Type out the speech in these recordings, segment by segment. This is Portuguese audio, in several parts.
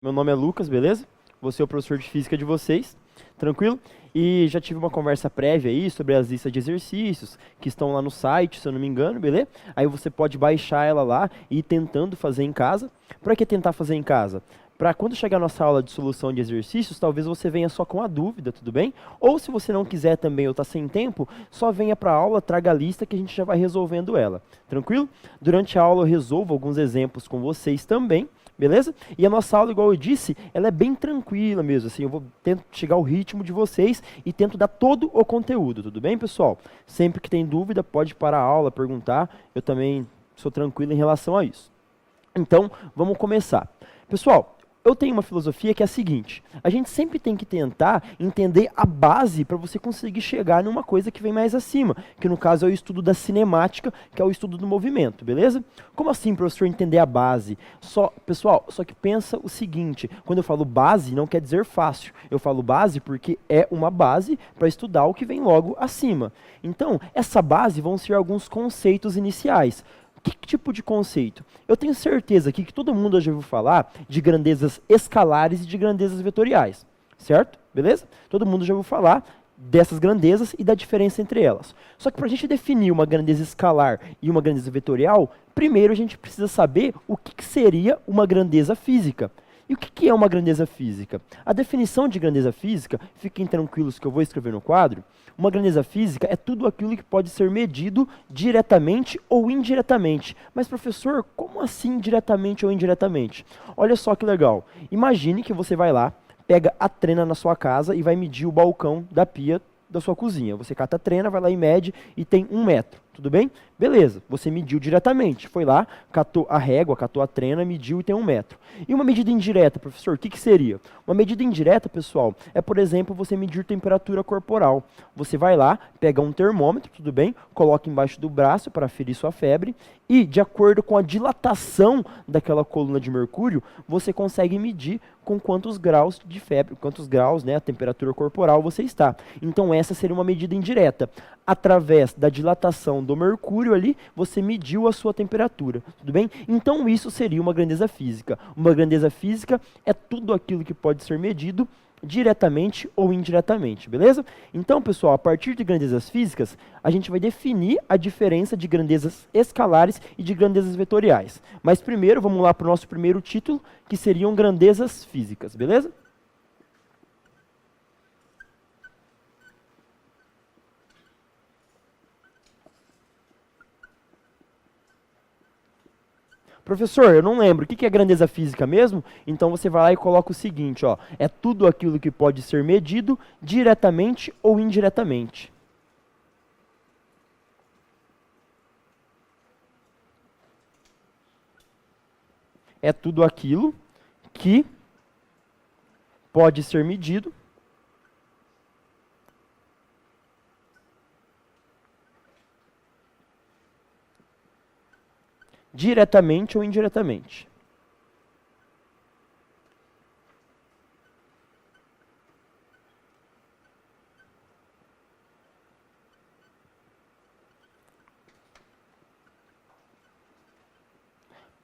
Meu nome é Lucas, beleza? Vou ser o professor de física de vocês, tranquilo? E já tive uma conversa prévia aí sobre as listas de exercícios que estão lá no site, se eu não me engano, beleza? Aí você pode baixar ela lá e ir tentando fazer em casa. Para que tentar fazer em casa? Para quando chegar a nossa aula de solução de exercícios, talvez você venha só com a dúvida, tudo bem? Ou se você não quiser também ou está sem tempo, só venha para a aula, traga a lista que a gente já vai resolvendo ela, tranquilo? Durante a aula eu resolvo alguns exemplos com vocês também. Beleza? E a nossa aula, igual eu disse, ela é bem tranquila mesmo, assim, eu vou tento chegar ao ritmo de vocês e tento dar todo o conteúdo, tudo bem, pessoal? Sempre que tem dúvida, pode parar a aula, perguntar, eu também sou tranquilo em relação a isso. Então, vamos começar. Pessoal, eu tenho uma filosofia que é a seguinte: a gente sempre tem que tentar entender a base para você conseguir chegar numa coisa que vem mais acima, que no caso é o estudo da cinemática, que é o estudo do movimento, beleza? Como assim, professor, entender a base? Pessoal, só que pensa o seguinte, quando eu falo base, não quer dizer fácil. Eu falo base porque é uma base para estudar o que vem logo acima. Então, essa base vão ser alguns conceitos iniciais. Que tipo de conceito? Eu tenho certeza aqui que todo mundo já ouviu falar de grandezas escalares e de grandezas vetoriais, certo? Beleza? Todo mundo já ouviu falar dessas grandezas e da diferença entre elas. Só que para a gente definir uma grandeza escalar e uma grandeza vetorial, primeiro a gente precisa saber o que seria uma grandeza física. E o que é uma grandeza física? A definição de grandeza física, fiquem tranquilos que eu vou escrever no quadro, uma grandeza física é tudo aquilo que pode ser medido diretamente ou indiretamente. Mas professor, como assim diretamente ou indiretamente? Olha só que legal. Imagine que você vai lá, pega a trena na sua casa e vai medir o balcão da pia da sua cozinha. Você cata a trena, vai lá e mede e tem 1 metro. Tudo bem? Beleza, você mediu diretamente. Foi lá, catou a régua, catou a trena, mediu e tem 1 metro. E uma medida indireta, professor, o que seria? Uma medida indireta, pessoal, é, por exemplo, você medir temperatura corporal. Você vai lá, pega um termômetro, tudo bem? Coloca embaixo do braço para aferir sua febre e, de acordo com a dilatação daquela coluna de mercúrio, você consegue medir com quantos graus de febre, quantos graus, né, a temperatura corporal você está. Então essa seria uma medida indireta. Através da dilatação do mercúrio ali, você mediu a sua temperatura, tudo bem? Então isso seria uma grandeza física. Uma grandeza física é tudo aquilo que pode ser medido diretamente ou indiretamente, beleza? Então, pessoal, a partir de grandezas físicas, a gente vai definir a diferença de grandezas escalares e de grandezas vetoriais. Mas primeiro, vamos lá para o nosso primeiro título, que seriam grandezas físicas, beleza? Professor, eu não lembro, o que é grandeza física mesmo? Então você vai lá e coloca o seguinte, ó, é tudo aquilo que pode ser medido diretamente ou indiretamente. É tudo aquilo que pode ser medido diretamente ou indiretamente.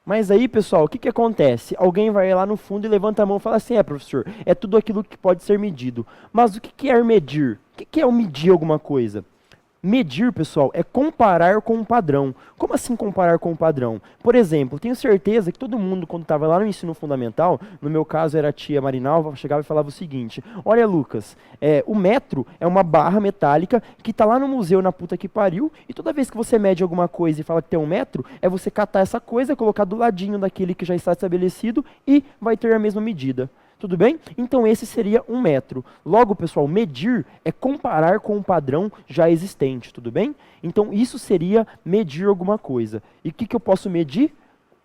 Mas aí, pessoal, o que acontece? Alguém vai lá no fundo e levanta a mão e fala assim, professor, é tudo aquilo que pode ser medido. Mas o que é medir? O que é o medir alguma coisa? Medir, pessoal, é comparar com um padrão. Como assim comparar com um padrão? Por exemplo, tenho certeza que todo mundo, quando estava lá no ensino fundamental, no meu caso era a tia Marinalva, chegava e falava o seguinte, olha, Lucas, o metro é uma barra metálica que está lá no museu na puta que pariu, e toda vez que você mede alguma coisa e fala que tem 1 metro, é você catar essa coisa, colocar do ladinho daquele que já está estabelecido e vai ter a mesma medida. Tudo bem? Então esse seria 1 metro. Logo, pessoal, medir é comparar com um padrão já existente, tudo bem? Então isso seria medir alguma coisa. E o que eu posso medir?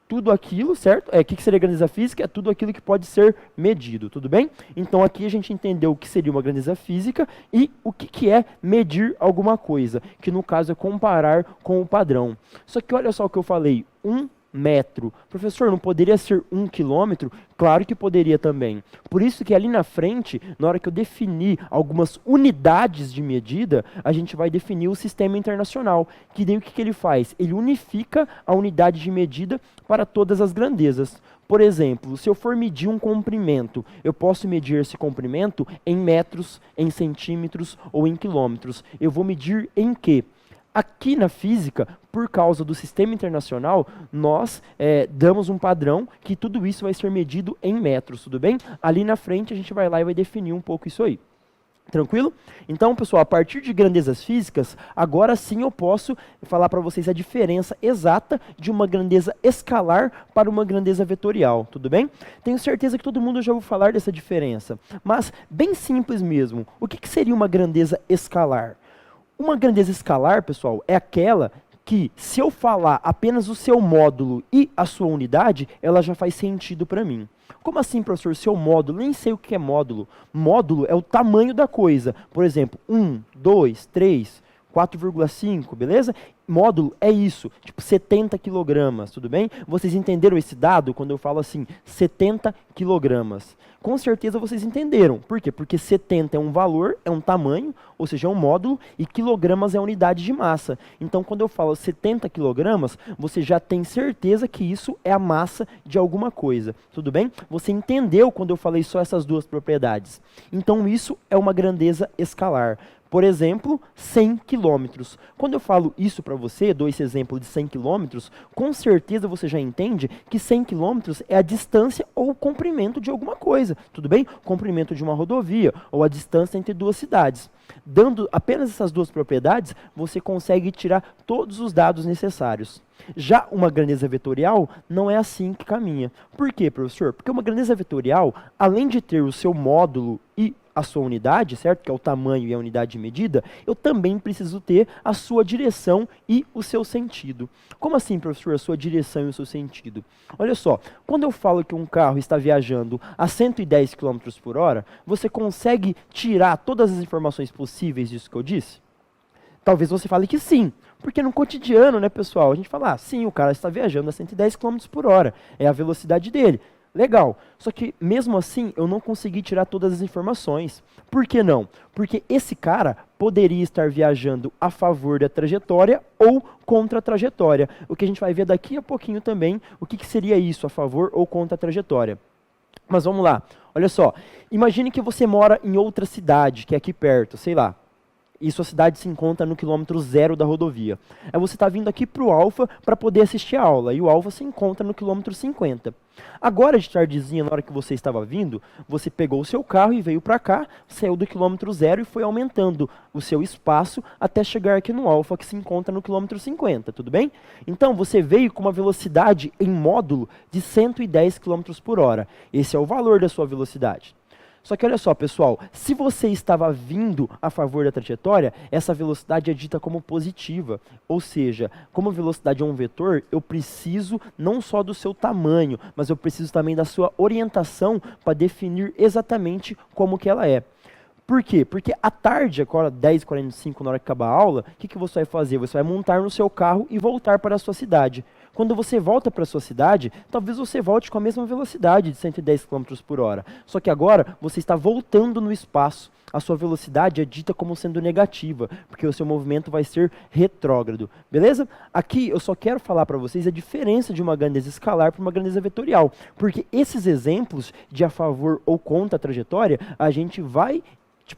Tudo aquilo, certo? O que seria grandeza física? É tudo aquilo que pode ser medido, tudo bem? Então aqui a gente entendeu o que seria uma grandeza física e o que é medir alguma coisa, que no caso é comparar com o padrão. Só que olha só o que eu falei, 1 metro. Professor, não poderia ser 1 quilômetro? Claro que poderia também. Por isso que ali na frente, na hora que eu definir algumas unidades de medida, a gente vai definir o sistema internacional. Que daí o que ele faz? Ele unifica a unidade de medida para todas as grandezas. Por exemplo, se eu for medir um comprimento, eu posso medir esse comprimento em metros, em centímetros ou em quilômetros. Eu vou medir em quê? Aqui na física, por causa do sistema internacional, nós damos um padrão que tudo isso vai ser medido em metros, tudo bem? Ali na frente a gente vai lá e vai definir um pouco isso aí. Tranquilo? Então, pessoal, a partir de grandezas físicas, agora sim eu posso falar para vocês a diferença exata de uma grandeza escalar para uma grandeza vetorial, tudo bem? Tenho certeza que todo mundo já ouviu falar dessa diferença, mas bem simples mesmo. O que seria uma grandeza escalar? Uma grandeza escalar, pessoal, é aquela que, se eu falar apenas o seu módulo e a sua unidade, ela já faz sentido para mim. Como assim, professor? Seu módulo? Nem sei o que é módulo. Módulo é o tamanho da coisa. Por exemplo, 1, 2, 3, 4,5, beleza? Módulo é isso, tipo 70 quilogramas, tudo bem? Vocês entenderam esse dado quando eu falo assim, 70 quilogramas? Com certeza vocês entenderam. Por quê? Porque 70 é um valor, é um tamanho, ou seja, é um módulo, e quilogramas é a unidade de massa. Então, quando eu falo 70 quilogramas, você já tem certeza que isso é a massa de alguma coisa, tudo bem? Você entendeu quando eu falei só essas duas propriedades. Então, isso é uma grandeza escalar. Por exemplo, 100 quilômetros. Quando eu falo isso para você, dou esse exemplo de 100 quilômetros, com certeza você já entende que 100 quilômetros é a distância ou o comprimento de alguma coisa, tudo bem? O comprimento de uma rodovia ou a distância entre duas cidades. Dando apenas essas duas propriedades, você consegue tirar todos os dados necessários. Já uma grandeza vetorial não é assim que caminha. Por quê, professor? Porque uma grandeza vetorial, além de ter o seu módulo e a sua unidade, certo? Que é o tamanho e a unidade de medida, eu também preciso ter a sua direção e o seu sentido. Como assim, professor, a sua direção e o seu sentido? Olha só, quando eu falo que um carro está viajando a 110 km por hora, você consegue tirar todas as informações possíveis disso que eu disse? Talvez você fale que sim, porque no cotidiano, né, pessoal, a gente fala, sim, o cara está viajando a 110 km por hora, é a velocidade dele. Legal, só que mesmo assim eu não consegui tirar todas as informações. Por que não? Porque esse cara poderia estar viajando a favor da trajetória ou contra a trajetória. O que a gente vai ver daqui a pouquinho também, o que seria isso, a favor ou contra a trajetória. Mas vamos lá, olha só, imagine que você mora em outra cidade, que é aqui perto, sei lá. E sua cidade se encontra no quilômetro 0 da rodovia. Aí você está vindo aqui para o Alfa para poder assistir a aula, e o Alfa se encontra no quilômetro 50. Agora, de tardezinha, na hora que você estava vindo, você pegou o seu carro e veio para cá, saiu do quilômetro 0 e foi aumentando o seu espaço até chegar aqui no Alfa, que se encontra no quilômetro 50, tudo bem? Então, você veio com uma velocidade em módulo de 110 km por hora. Esse é o valor da sua velocidade. Só que olha só, pessoal, se você estava vindo a favor da trajetória, essa velocidade é dita como positiva. Ou seja, como a velocidade é um vetor, eu preciso não só do seu tamanho, mas eu preciso também da sua orientação para definir exatamente como que ela é. Por quê? Porque à tarde, agora 10h45, na hora que acabar a aula, o que você vai fazer? Você vai montar no seu carro e voltar para a sua cidade. Quando você volta para a sua cidade, talvez você volte com a mesma velocidade de 110 km por hora. Só que agora você está voltando no espaço. A sua velocidade é dita como sendo negativa, porque o seu movimento vai ser retrógrado. Beleza? Aqui eu só quero falar para vocês a diferença de uma grandeza escalar para uma grandeza vetorial. Porque esses exemplos de a favor ou contra a trajetória, a gente vai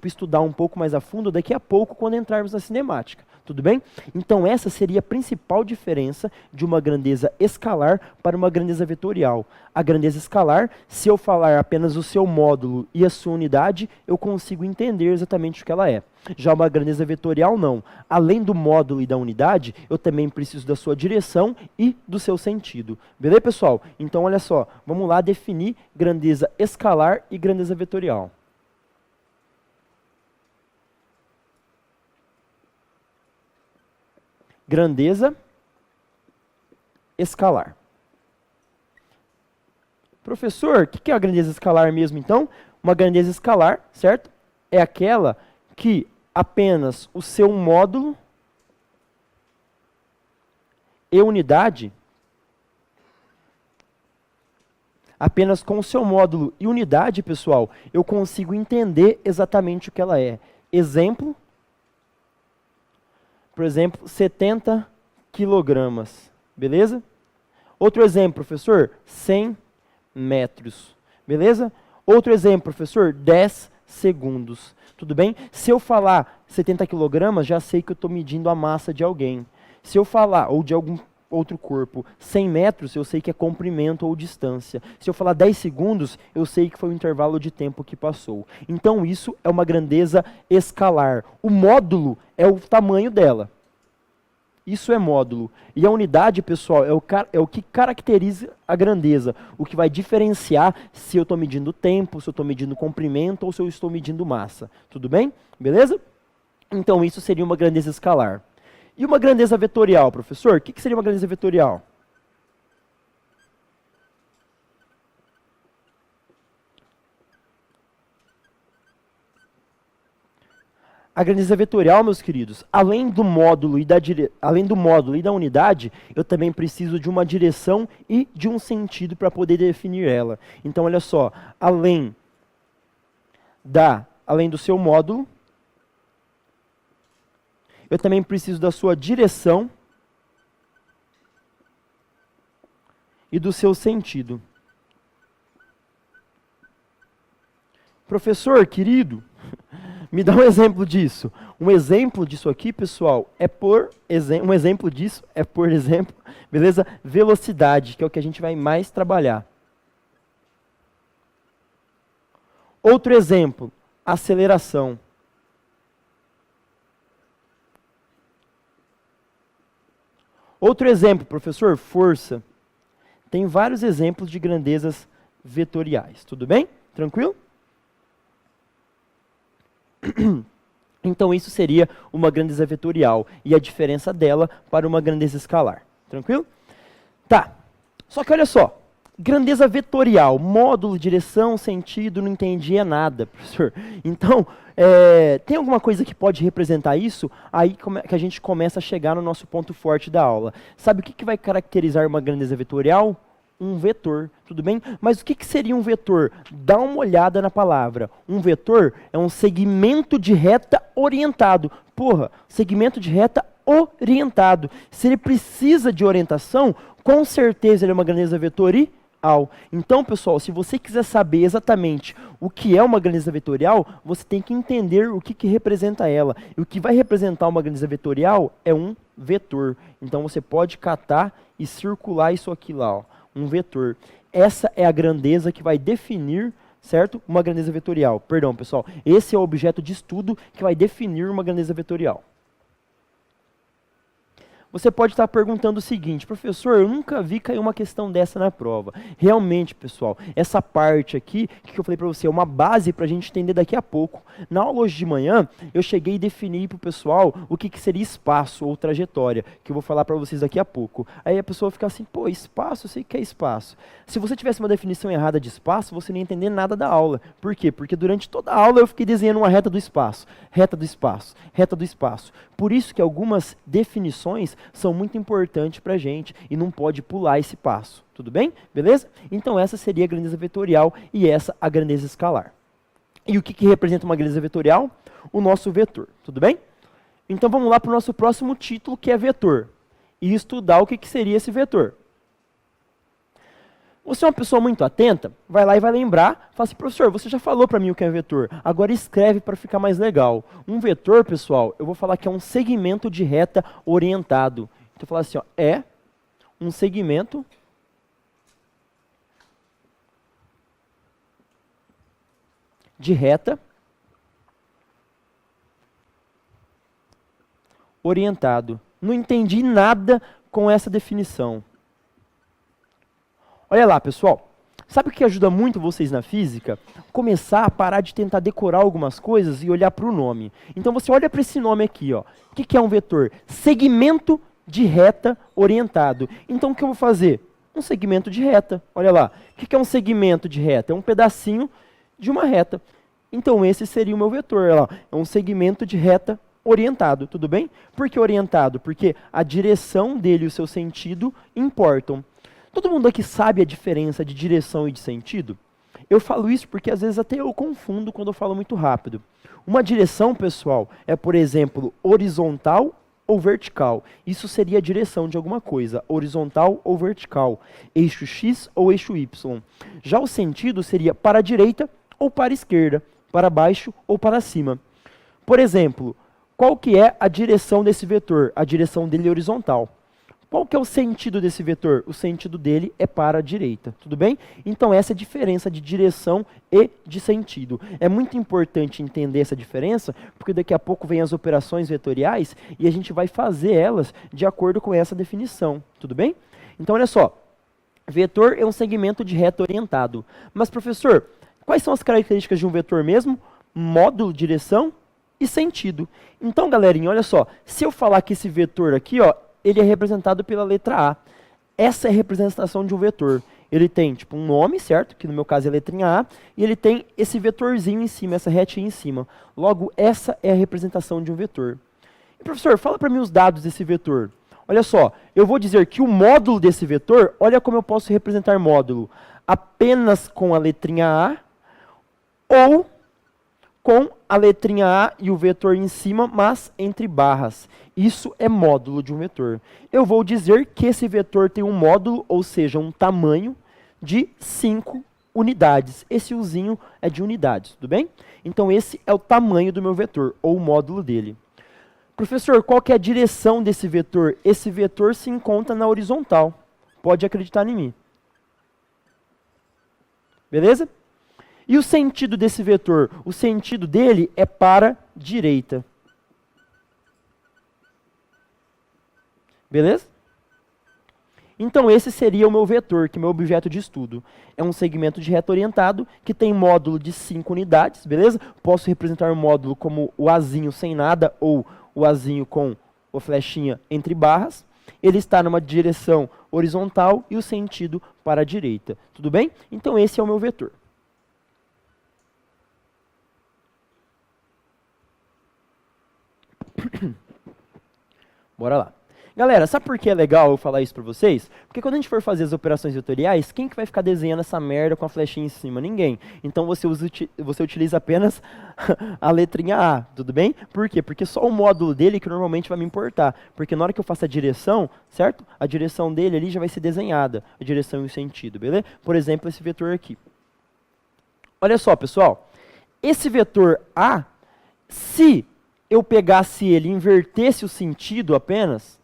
estudar um pouco mais a fundo daqui a pouco quando entrarmos na cinemática. Tudo bem? Então essa seria a principal diferença de uma grandeza escalar para uma grandeza vetorial. A grandeza escalar, se eu falar apenas o seu módulo e a sua unidade, eu consigo entender exatamente o que ela é. Já uma grandeza vetorial não. Além do módulo e da unidade, eu também preciso da sua direção e do seu sentido. Beleza, pessoal? Então olha só, vamos lá definir grandeza escalar e grandeza vetorial. Grandeza escalar. Professor, o que é a grandeza escalar mesmo, então? Uma grandeza escalar, certo? É aquela que apenas o seu módulo e unidade Apenas com o seu módulo e unidade, pessoal, eu consigo entender exatamente o que ela é. Exemplo, por exemplo, 70 quilogramas, beleza? Outro exemplo, professor, 100 metros, beleza? Outro exemplo, professor, 10 segundos, tudo bem? Se eu falar 70 quilogramas, já sei que eu estou medindo a massa de alguém. Se eu falar, ou de algum outro corpo, 100 metros, eu sei que é comprimento ou distância. Se eu falar 10 segundos, eu sei que foi o intervalo de tempo que passou. Então isso é uma grandeza escalar. O módulo é o tamanho dela. Isso é módulo. E a unidade, pessoal, é o que caracteriza a grandeza. O que vai diferenciar se eu estou medindo tempo, se eu estou medindo comprimento ou se eu estou medindo massa. Tudo bem? Beleza? Então isso seria uma grandeza escalar. E uma grandeza vetorial, professor? O que seria uma grandeza vetorial? A grandeza vetorial, meus queridos, além do módulo e da unidade, eu também preciso de uma direção e de um sentido para poder definir ela. Então, olha só, além do seu módulo, eu também preciso da sua direção e do seu sentido. Professor, querido, me dá um exemplo disso. Um exemplo disso aqui, pessoal, um exemplo disso é, por exemplo, beleza? Velocidade, que é o que a gente vai mais trabalhar. Outro exemplo, aceleração. Outro exemplo, professor, força. Tem vários exemplos de grandezas vetoriais, tudo bem? Tranquilo? Então isso seria uma grandeza vetorial e a diferença dela para uma grandeza escalar. Tranquilo? Tá. Só que olha só. Grandeza vetorial, módulo, direção, sentido, não entendia nada, professor. Então, tem alguma coisa que pode representar isso? Aí que a gente começa a chegar no nosso ponto forte da aula. Sabe o que vai caracterizar uma grandeza vetorial? Um vetor, tudo bem? Mas o que seria um vetor? Dá uma olhada na palavra. Um vetor é um segmento de reta orientado. Porra, segmento de reta orientado. Se ele precisa de orientação, com certeza ele é uma grandeza vetorial. Então, pessoal, se você quiser saber exatamente o que é uma grandeza vetorial, você tem que entender o que representa ela. E o que vai representar uma grandeza vetorial é um vetor. Então, você pode catar e circular isso aqui lá, ó. Um vetor. Essa é a grandeza que vai definir, certo? Uma grandeza vetorial. Perdão, pessoal. Esse é o objeto de estudo que vai definir uma grandeza vetorial. Você pode estar perguntando o seguinte, professor, eu nunca vi cair uma questão dessa na prova. Realmente, pessoal, essa parte aqui, que eu falei para você, é uma base para a gente entender daqui a pouco. Na aula hoje de manhã, eu cheguei e defini para o pessoal o que seria espaço ou trajetória, que eu vou falar para vocês daqui a pouco. Aí a pessoa fica assim, pô, espaço, eu sei o que é espaço. Se você tivesse uma definição errada de espaço, você não ia entender nada da aula. Por quê? Porque durante toda a aula eu fiquei desenhando uma reta do espaço, reta do espaço, reta do espaço. Por isso que algumas definições são muito importantes para a gente e não pode pular esse passo. Tudo bem? Beleza? Então essa seria a grandeza vetorial e essa a grandeza escalar. E o que representa uma grandeza vetorial? O nosso vetor. Tudo bem? Então vamos lá para o nosso próximo título, que é vetor. E estudar o que seria esse vetor. Você é uma pessoa muito atenta, vai lá e vai lembrar, fala assim, professor, você já falou para mim o que é vetor, agora escreve para ficar mais legal. Um vetor, pessoal, eu vou falar que é um segmento de reta orientado. Então, eu vou falar assim, ó, é um segmento de reta orientado. Não entendi nada com essa definição. Olha lá, pessoal. Sabe o que ajuda muito vocês na física? Começar a parar de tentar decorar algumas coisas e olhar para o nome. Então você olha para esse nome aqui, ó. O que é um vetor? Segmento de reta orientado. Então o que eu vou fazer? Um segmento de reta. Olha lá. O que é um segmento de reta? É um pedacinho de uma reta. Então esse seria o meu vetor. Olha lá. É um segmento de reta orientado, tudo bem? Por que orientado? Porque a direção dele e o seu sentido importam. Todo mundo aqui sabe a diferença de direção e de sentido? Eu falo isso porque às vezes até eu confundo quando eu falo muito rápido. Uma direção, pessoal, é, por exemplo, horizontal ou vertical. Isso seria a direção de alguma coisa, horizontal ou vertical, eixo X ou eixo Y. Já o sentido seria para a direita ou para a esquerda, para baixo ou para cima. Por exemplo, qual que é a direção desse vetor? A direção dele é horizontal. Qual que é o sentido desse vetor? O sentido dele é para a direita, tudo bem? Então essa é a diferença de direção e de sentido. É muito importante entender essa diferença, porque daqui a pouco vem as operações vetoriais e a gente vai fazer elas de acordo com essa definição, tudo bem? Então olha só, vetor é um segmento de reta orientado. Mas professor, quais são as características de um vetor mesmo? Módulo, direção e sentido. Então galerinha, olha só, se eu falar que esse vetor aqui, ó, ele é representado pela letra A. Essa é a representação de um vetor. Ele tem tipo um nome, certo? Que no meu caso é a letrinha A, e ele tem esse vetorzinho em cima, essa retinha em cima. Logo, essa é a representação de um vetor. E professor, fala para mim os dados desse vetor. Olha só, eu vou dizer que o módulo desse vetor, olha como eu posso representar módulo. Apenas com a letrinha A, ou com a letrinha A e o vetor em cima, mas entre barras. Isso é módulo de um vetor. Eu vou dizer que esse vetor tem um módulo, ou seja, um tamanho de 5 unidades. Esse uzinho é de unidades, tudo bem? Então esse é o tamanho do meu vetor, ou o módulo dele. Professor, qual que é a direção desse vetor? Esse vetor se encontra na horizontal. Pode acreditar em mim. Beleza? E o sentido desse vetor? O sentido dele é para a direita. Beleza? Então esse seria o meu vetor, que é o meu objeto de estudo. É um segmento de reta orientado que tem módulo de 5 unidades, beleza? Posso representar o módulo como o azinho sem nada ou o azinho com a flechinha entre barras. Ele está numa direção horizontal e o sentido para a direita. Tudo bem? Então esse é o meu vetor. Bora lá. Galera, sabe por que é legal eu falar isso pra vocês? Porque quando a gente for fazer as operações vetoriais, quem que vai ficar desenhando essa merda com a flechinha em cima? Ninguém. Então você utiliza apenas a letrinha A, tudo bem? Por quê? Porque só o módulo dele que normalmente vai me importar. Porque na hora que eu faço a direção, certo? A direção dele ali já vai ser desenhada, a direção e o sentido, beleza? Por exemplo, esse vetor aqui. Olha só, pessoal. Esse vetor A, se eu pegasse ele e invertesse o sentido apenas,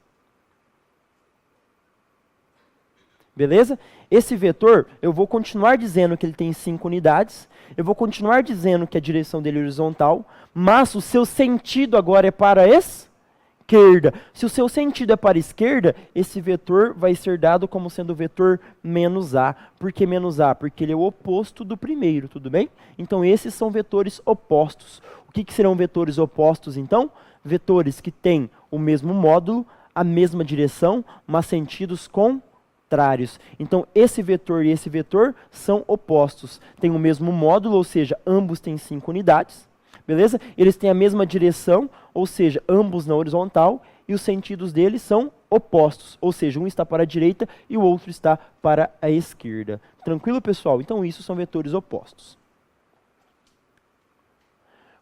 beleza? Esse vetor, eu vou continuar dizendo que ele tem 5 unidades, eu vou continuar dizendo que a direção dele é horizontal, mas o seu sentido agora é para a esquerda. Se o seu sentido é para a esquerda, esse vetor vai ser dado como sendo o vetor menos A. Por que menos A? Porque ele é o oposto do primeiro, tudo bem? Então esses são vetores opostos. O que serão vetores opostos, então? Vetores que têm o mesmo módulo, a mesma direção, mas sentidos contrários. Então, esse vetor e esse vetor são opostos. Têm o mesmo módulo, ou seja, ambos têm 5 unidades. Beleza? Eles têm a mesma direção, ou seja, ambos na horizontal, e os sentidos deles são opostos, ou seja, um está para a direita e o outro está para a esquerda. Tranquilo, pessoal? Então, isso são vetores opostos.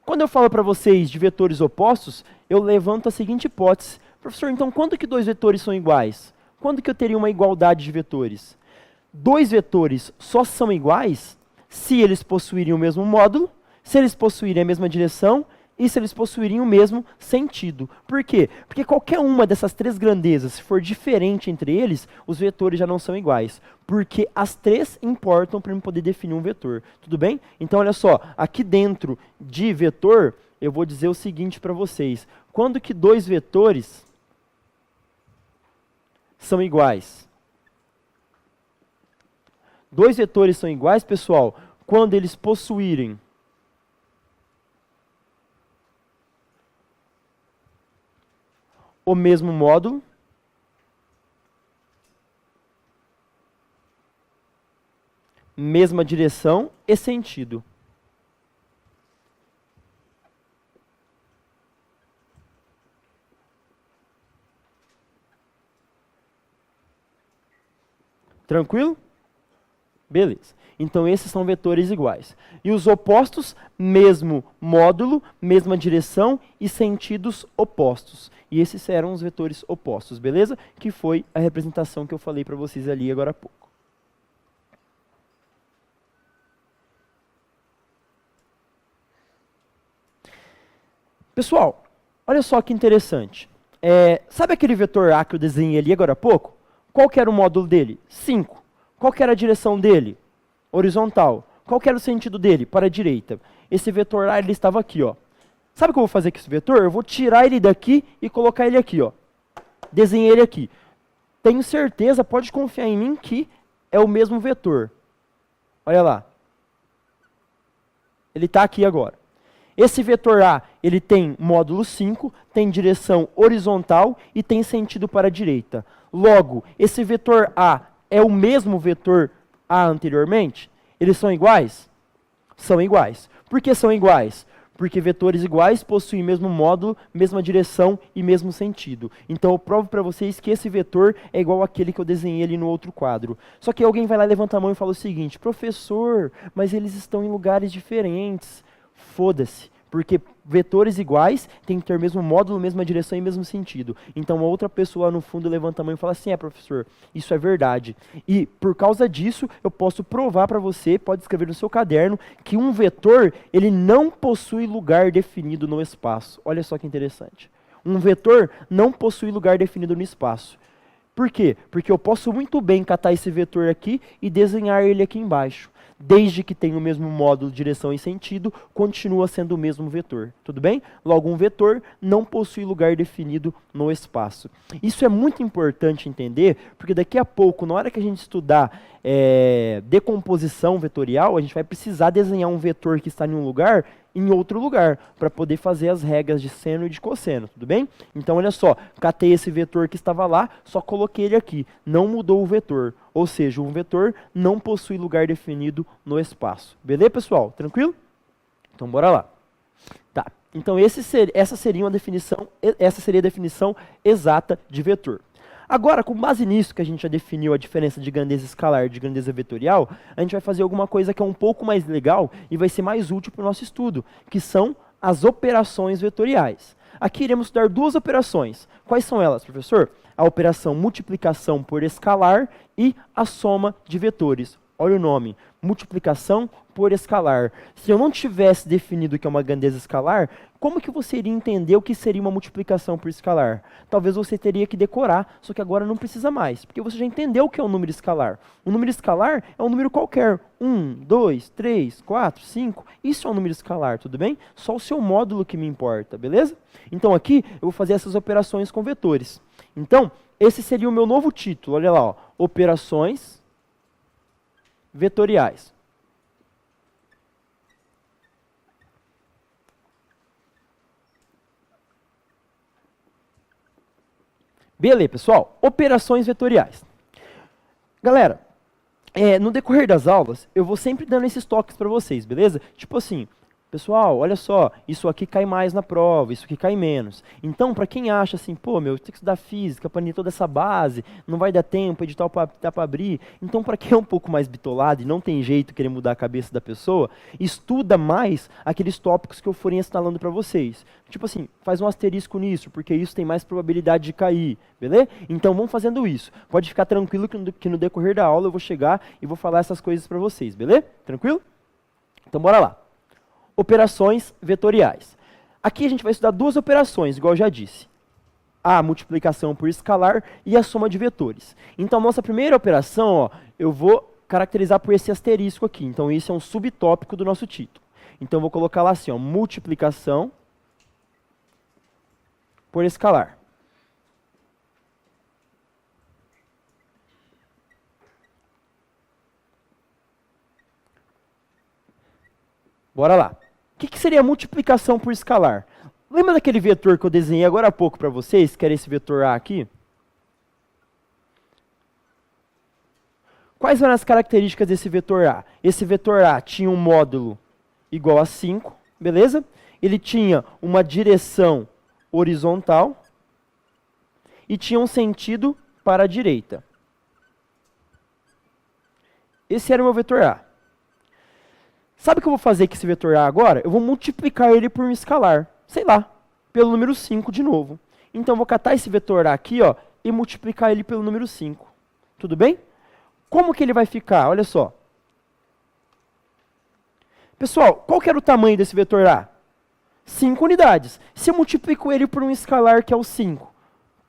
Quando eu falo para vocês de vetores opostos, eu levanto a seguinte hipótese. Professor, então quando que dois vetores são iguais? Quando que eu teria uma igualdade de vetores? Dois vetores só são iguais se eles possuírem o mesmo módulo, se eles possuírem a mesma direção e se eles possuírem o mesmo sentido. Por quê? Porque qualquer uma dessas três grandezas, se for diferente entre eles, os vetores já não são iguais. Porque as três importam para eu poder definir um vetor. Tudo bem? Então, olha só, aqui dentro de vetor, eu vou dizer o seguinte para vocês. Quando que dois vetores são iguais? Dois vetores são iguais, pessoal, quando eles possuírem o mesmo módulo, mesma direção e sentido. Tranquilo? Beleza. Então esses são vetores iguais. E os opostos, mesmo módulo, mesma direção e sentidos opostos. E esses eram os vetores opostos, beleza? Que foi a representação que eu falei para vocês ali agora há pouco. Pessoal, olha só que interessante. Sabe aquele vetor A que eu desenhei ali agora há pouco? Qual que era o módulo dele? 5. Qual que era a direção dele? Horizontal. Qual que era o sentido dele? Para a direita. Esse vetor A ele estava aqui, ó. Sabe o que eu vou fazer com esse vetor? Eu vou tirar ele daqui e colocar ele aqui, ó. Desenhei ele aqui. Tenho certeza, pode confiar em mim, que é o mesmo vetor. Olha lá. Ele está aqui agora. Esse vetor A, ele tem módulo 5, tem direção horizontal e tem sentido para a direita. Logo, esse vetor A é o mesmo vetor A anteriormente? Eles são iguais? São iguais. Por que são iguais? Porque vetores iguais possuem mesmo módulo, mesma direção e mesmo sentido. Então eu provo para vocês que esse vetor é igual àquele que eu desenhei ali no outro quadro. Só que alguém vai lá, levanta a mão e fala o seguinte: professor, mas eles estão em lugares diferentes. Foda-se, porque vetores iguais têm que ter mesmo módulo, mesma direção e mesmo sentido. Então, uma outra pessoa lá no fundo levanta a mão e fala assim: professor, isso é verdade. E, por causa disso, eu posso provar para você, pode escrever no seu caderno, que um vetor, ele não possui lugar definido no espaço. Olha só que interessante. Um vetor não possui lugar definido no espaço. Por quê? Porque eu posso muito bem catar esse vetor aqui e desenhar ele aqui embaixo. Desde que tenha o mesmo módulo, direção e sentido, continua sendo o mesmo vetor. Tudo bem? Logo, um vetor não possui lugar definido no espaço. Isso é muito importante entender, porque daqui a pouco, na hora que a gente estudar decomposição vetorial, a gente vai precisar desenhar um vetor que está em um lugar em outro lugar, para poder fazer as regras de seno e de cosseno, tudo bem? Então, olha só, catei esse vetor que estava lá, só coloquei ele aqui, não mudou o vetor, ou seja, um vetor não possui lugar definido no espaço. Beleza, pessoal? Tranquilo? Então, bora lá. Tá, então essa seria a definição exata de vetor. Agora, com base nisso que a gente já definiu a diferença de grandeza escalar e de grandeza vetorial, a gente vai fazer alguma coisa que é um pouco mais legal e vai ser mais útil para o nosso estudo, que são as operações vetoriais. Aqui iremos estudar duas operações. Quais são elas, professor? A operação multiplicação por escalar e a soma de vetores. Olha o nome, multiplicação por escalar. Se eu não tivesse definido o que é uma grandeza escalar, como que você iria entender o que seria uma multiplicação por escalar? Talvez você teria que decorar, só que agora não precisa mais, porque você já entendeu o que é um número escalar. Um número escalar é um número qualquer. 1, 2, 3, 4, 5. Isso é um número escalar, tudo bem? Só o seu módulo que me importa, beleza? Então aqui eu vou fazer essas operações com vetores. Então, esse seria o meu novo título. Olha lá, ó, operações vetoriais. Beleza, pessoal? Operações vetoriais. Galera, no decorrer das aulas, eu vou sempre dando esses toques para vocês, beleza? Tipo assim, pessoal, olha só, isso aqui cai mais na prova, isso aqui cai menos. Então, para quem acha assim, pô, meu, eu tenho que estudar física, aprender toda essa base, não vai dar tempo, edital tá para abrir. Então, para quem é um pouco mais bitolado e não tem jeito de querer mudar a cabeça da pessoa, estuda mais aqueles tópicos que eu for instalando para vocês. Tipo assim, faz um asterisco nisso, porque isso tem mais probabilidade de cair, beleza? Então, vamos fazendo isso. Pode ficar tranquilo que no decorrer da aula eu vou chegar e vou falar essas coisas para vocês, beleza? Tranquilo? Então, bora lá. Operações vetoriais. Aqui a gente vai estudar duas operações, igual eu já disse. A multiplicação por escalar e a soma de vetores. Então, nossa primeira operação, ó, eu vou caracterizar por esse asterisco aqui. Então, isso é um subtópico do nosso título. Então, eu vou colocar lá assim, ó, multiplicação por escalar. Bora lá. O que seria multiplicação por escalar? Lembra daquele vetor que eu desenhei agora há pouco para vocês, que era esse vetor A aqui? Quais eram as características desse vetor A? Esse vetor A tinha um módulo igual a 5, beleza? Ele tinha uma direção horizontal, e tinha um sentido para a direita. Esse era o meu vetor A. Sabe o que eu vou fazer com esse vetor A agora? Eu vou multiplicar ele por um escalar, sei lá, pelo número 5 de novo. Então eu vou catar esse vetor A aqui, ó, e multiplicar ele pelo número 5. Tudo bem? Como que ele vai ficar? Olha só. Pessoal, qual que era o tamanho desse vetor A? 5 unidades. Se eu multiplico ele por um escalar que é o 5,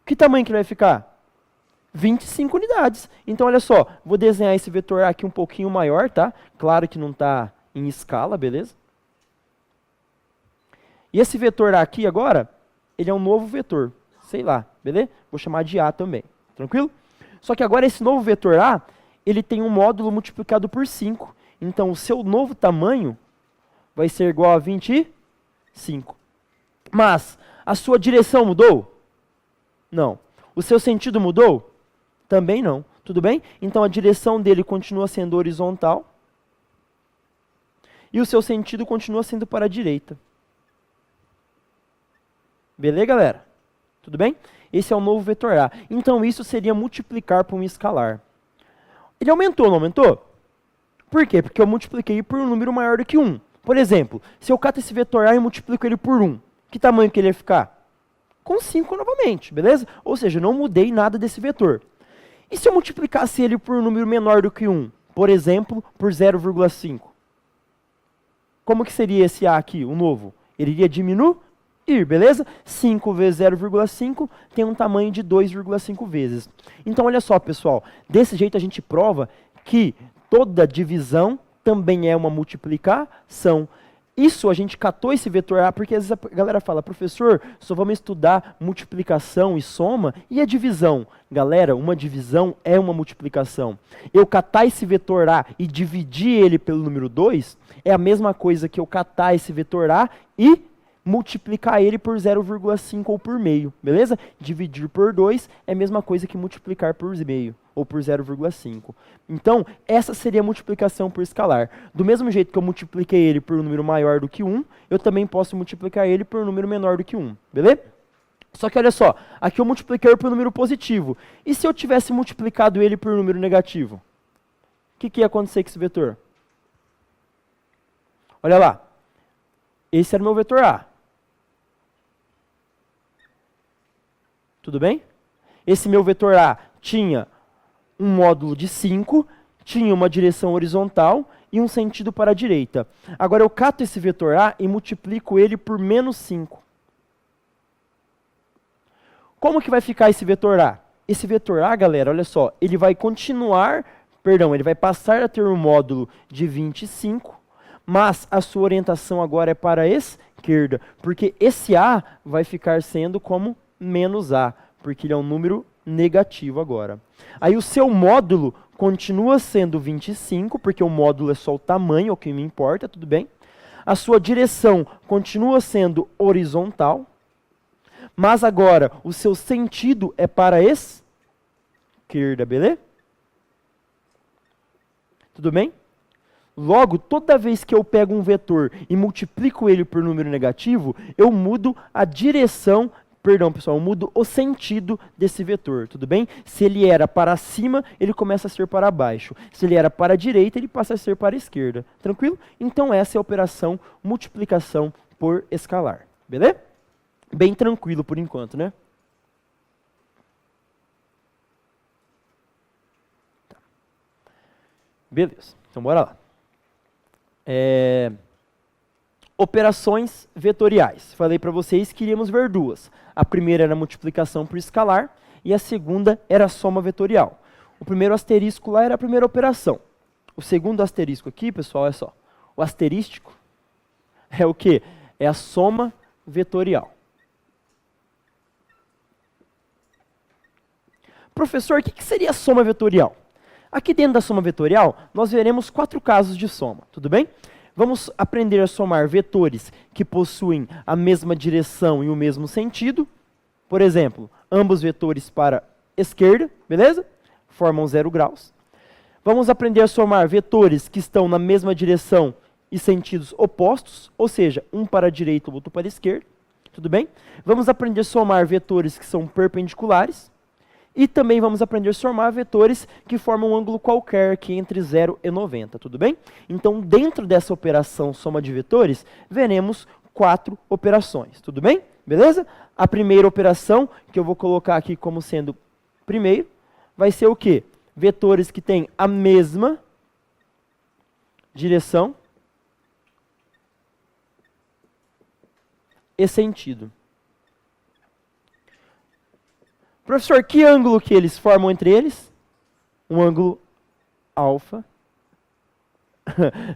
que tamanho que ele vai ficar? 25 unidades. Então, olha só, vou desenhar esse vetor A aqui um pouquinho maior, tá? Claro que não está em escala, beleza? E esse vetor A aqui agora, ele é um novo vetor, sei lá, beleza? Vou chamar de A também, tranquilo? Só que agora esse novo vetor A, ele tem um módulo multiplicado por 5. Então, o seu novo tamanho vai ser igual a 25. Mas, a sua direção mudou? Não. O seu sentido mudou? Também não. Tudo bem? Então, a direção dele continua sendo horizontal. E o seu sentido continua sendo para a direita. Beleza, galera? Tudo bem? Esse é o novo vetor A. Então, isso seria multiplicar por um escalar. Ele aumentou, não aumentou? Por quê? Porque eu multipliquei por um número maior do que 1. Por exemplo, se eu cato esse vetor A e multiplico ele por 1, que tamanho que ele ia ficar? Com 5 novamente, beleza? Ou seja, eu não mudei nada desse vetor. E se eu multiplicasse ele por um número menor do que 1? Por exemplo, por 0,5. Como que seria esse A aqui, o novo? Ele iria diminuir, beleza? 5 vezes 0,5 tem um tamanho de 2,5 vezes. Então, olha só, pessoal. Desse jeito a gente prova que toda divisão também é uma multiplicação. Isso a gente catou esse vetor A, porque às vezes a galera fala, professor, só vamos estudar multiplicação e soma, e a divisão? Galera, uma divisão é uma multiplicação. Eu catar esse vetor A e dividir ele pelo número 2, é a mesma coisa que eu catar esse vetor A e multiplicar ele por 0,5 ou por meio, beleza? Dividir por 2 é a mesma coisa que multiplicar por meio, ou por 0,5. Então, essa seria a multiplicação por escalar. Do mesmo jeito que eu multipliquei ele por um número maior do que 1, eu também posso multiplicar ele por um número menor do que 1, beleza? Só que olha só, aqui eu multipliquei por um número positivo. E se eu tivesse multiplicado ele por um número negativo? O que ia acontecer com esse vetor? Olha lá, esse era o meu vetor A. Tudo bem? Esse meu vetor A tinha um módulo de 5, tinha uma direção horizontal e um sentido para a direita. Agora eu cato esse vetor A e multiplico ele por menos 5. Como que vai ficar esse vetor A? Esse vetor A, galera, olha só, ele vai ele vai passar a ter um módulo de 25, mas a sua orientação agora é para a esquerda, porque esse A vai ficar sendo como menos A, porque ele é um número negativo agora. Aí o seu módulo continua sendo 25, porque o módulo é só o tamanho, é o que me importa, tudo bem? A sua direção continua sendo horizontal, mas agora o seu sentido é para a esquerda, beleza? Tudo bem? Logo, toda vez que eu pego um vetor e multiplico ele por número negativo, eu mudo a direção, perdão pessoal, eu mudo o sentido desse vetor, tudo bem? Se ele era para cima, ele começa a ser para baixo. Se ele era para a direita, ele passa a ser para a esquerda. Tranquilo? Então essa é a operação multiplicação por escalar, beleza? Bem tranquilo por enquanto, né? Tá. Beleza, então bora lá. Operações vetoriais. Falei para vocês que iríamos ver duas. A primeira era a multiplicação por escalar e a segunda era a soma vetorial. O primeiro asterisco lá era a primeira operação. O segundo asterisco aqui, pessoal, é só. O asterístico é o quê? É a soma vetorial. Professor, o que seria a soma vetorial? Aqui dentro da soma vetorial, nós veremos 4 casos de soma, tudo bem? Vamos aprender a somar vetores que possuem a mesma direção e o mesmo sentido. Por exemplo, ambos vetores para esquerda, beleza? Formam 0 graus. Vamos aprender a somar vetores que estão na mesma direção e sentidos opostos, ou seja, um para a direita, o outro para a esquerda, tudo bem? Vamos aprender a somar vetores que são perpendiculares. E também vamos aprender a somar vetores que formam um ângulo qualquer aqui entre 0 e 90, tudo bem? Então, dentro dessa operação soma de vetores, veremos 4 operações, tudo bem? Beleza? A primeira operação, que eu vou colocar aqui como sendo primeiro, vai ser o quê? Vetores que têm a mesma direção e sentido. Professor, que ângulo que eles formam entre eles? Um ângulo alfa.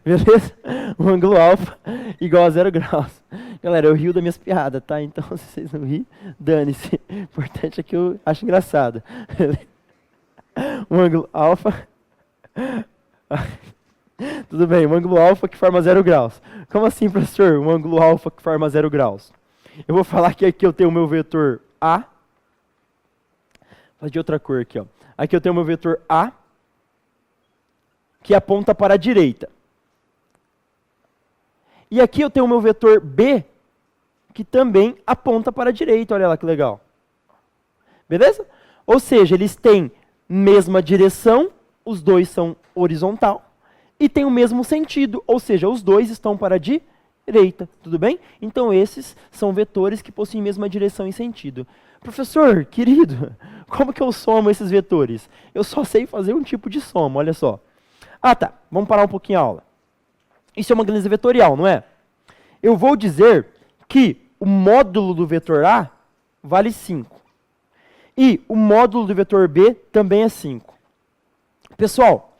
Beleza? Um ângulo alfa igual a 0 graus. Galera, eu rio das minhas piadas, tá? Então, se vocês não rirem, dane-se. O importante é que eu acho engraçado. Um ângulo alfa. Tudo bem, um ângulo alfa que forma 0 graus. Como assim, professor? Um ângulo alfa que forma 0 graus. Eu vou falar que aqui eu tenho o meu vetor A. Faz de outra cor aqui, ó. Aqui eu tenho o meu vetor A, que aponta para a direita. E aqui eu tenho o meu vetor B, que também aponta para a direita. Olha lá que legal. Beleza? Ou seja, eles têm mesma direção, os dois são horizontal, e têm o mesmo sentido, ou seja, os dois estão para a direita. Tudo bem? Então esses são vetores que possuem mesma direção e sentido. Professor, querido, como que eu somo esses vetores? Eu só sei fazer um tipo de soma, olha só. Ah, tá. Vamos parar um pouquinho a aula. Isso é uma grandeza vetorial, não é? Eu vou dizer que o módulo do vetor A vale 5. E o módulo do vetor B também é 5. Pessoal,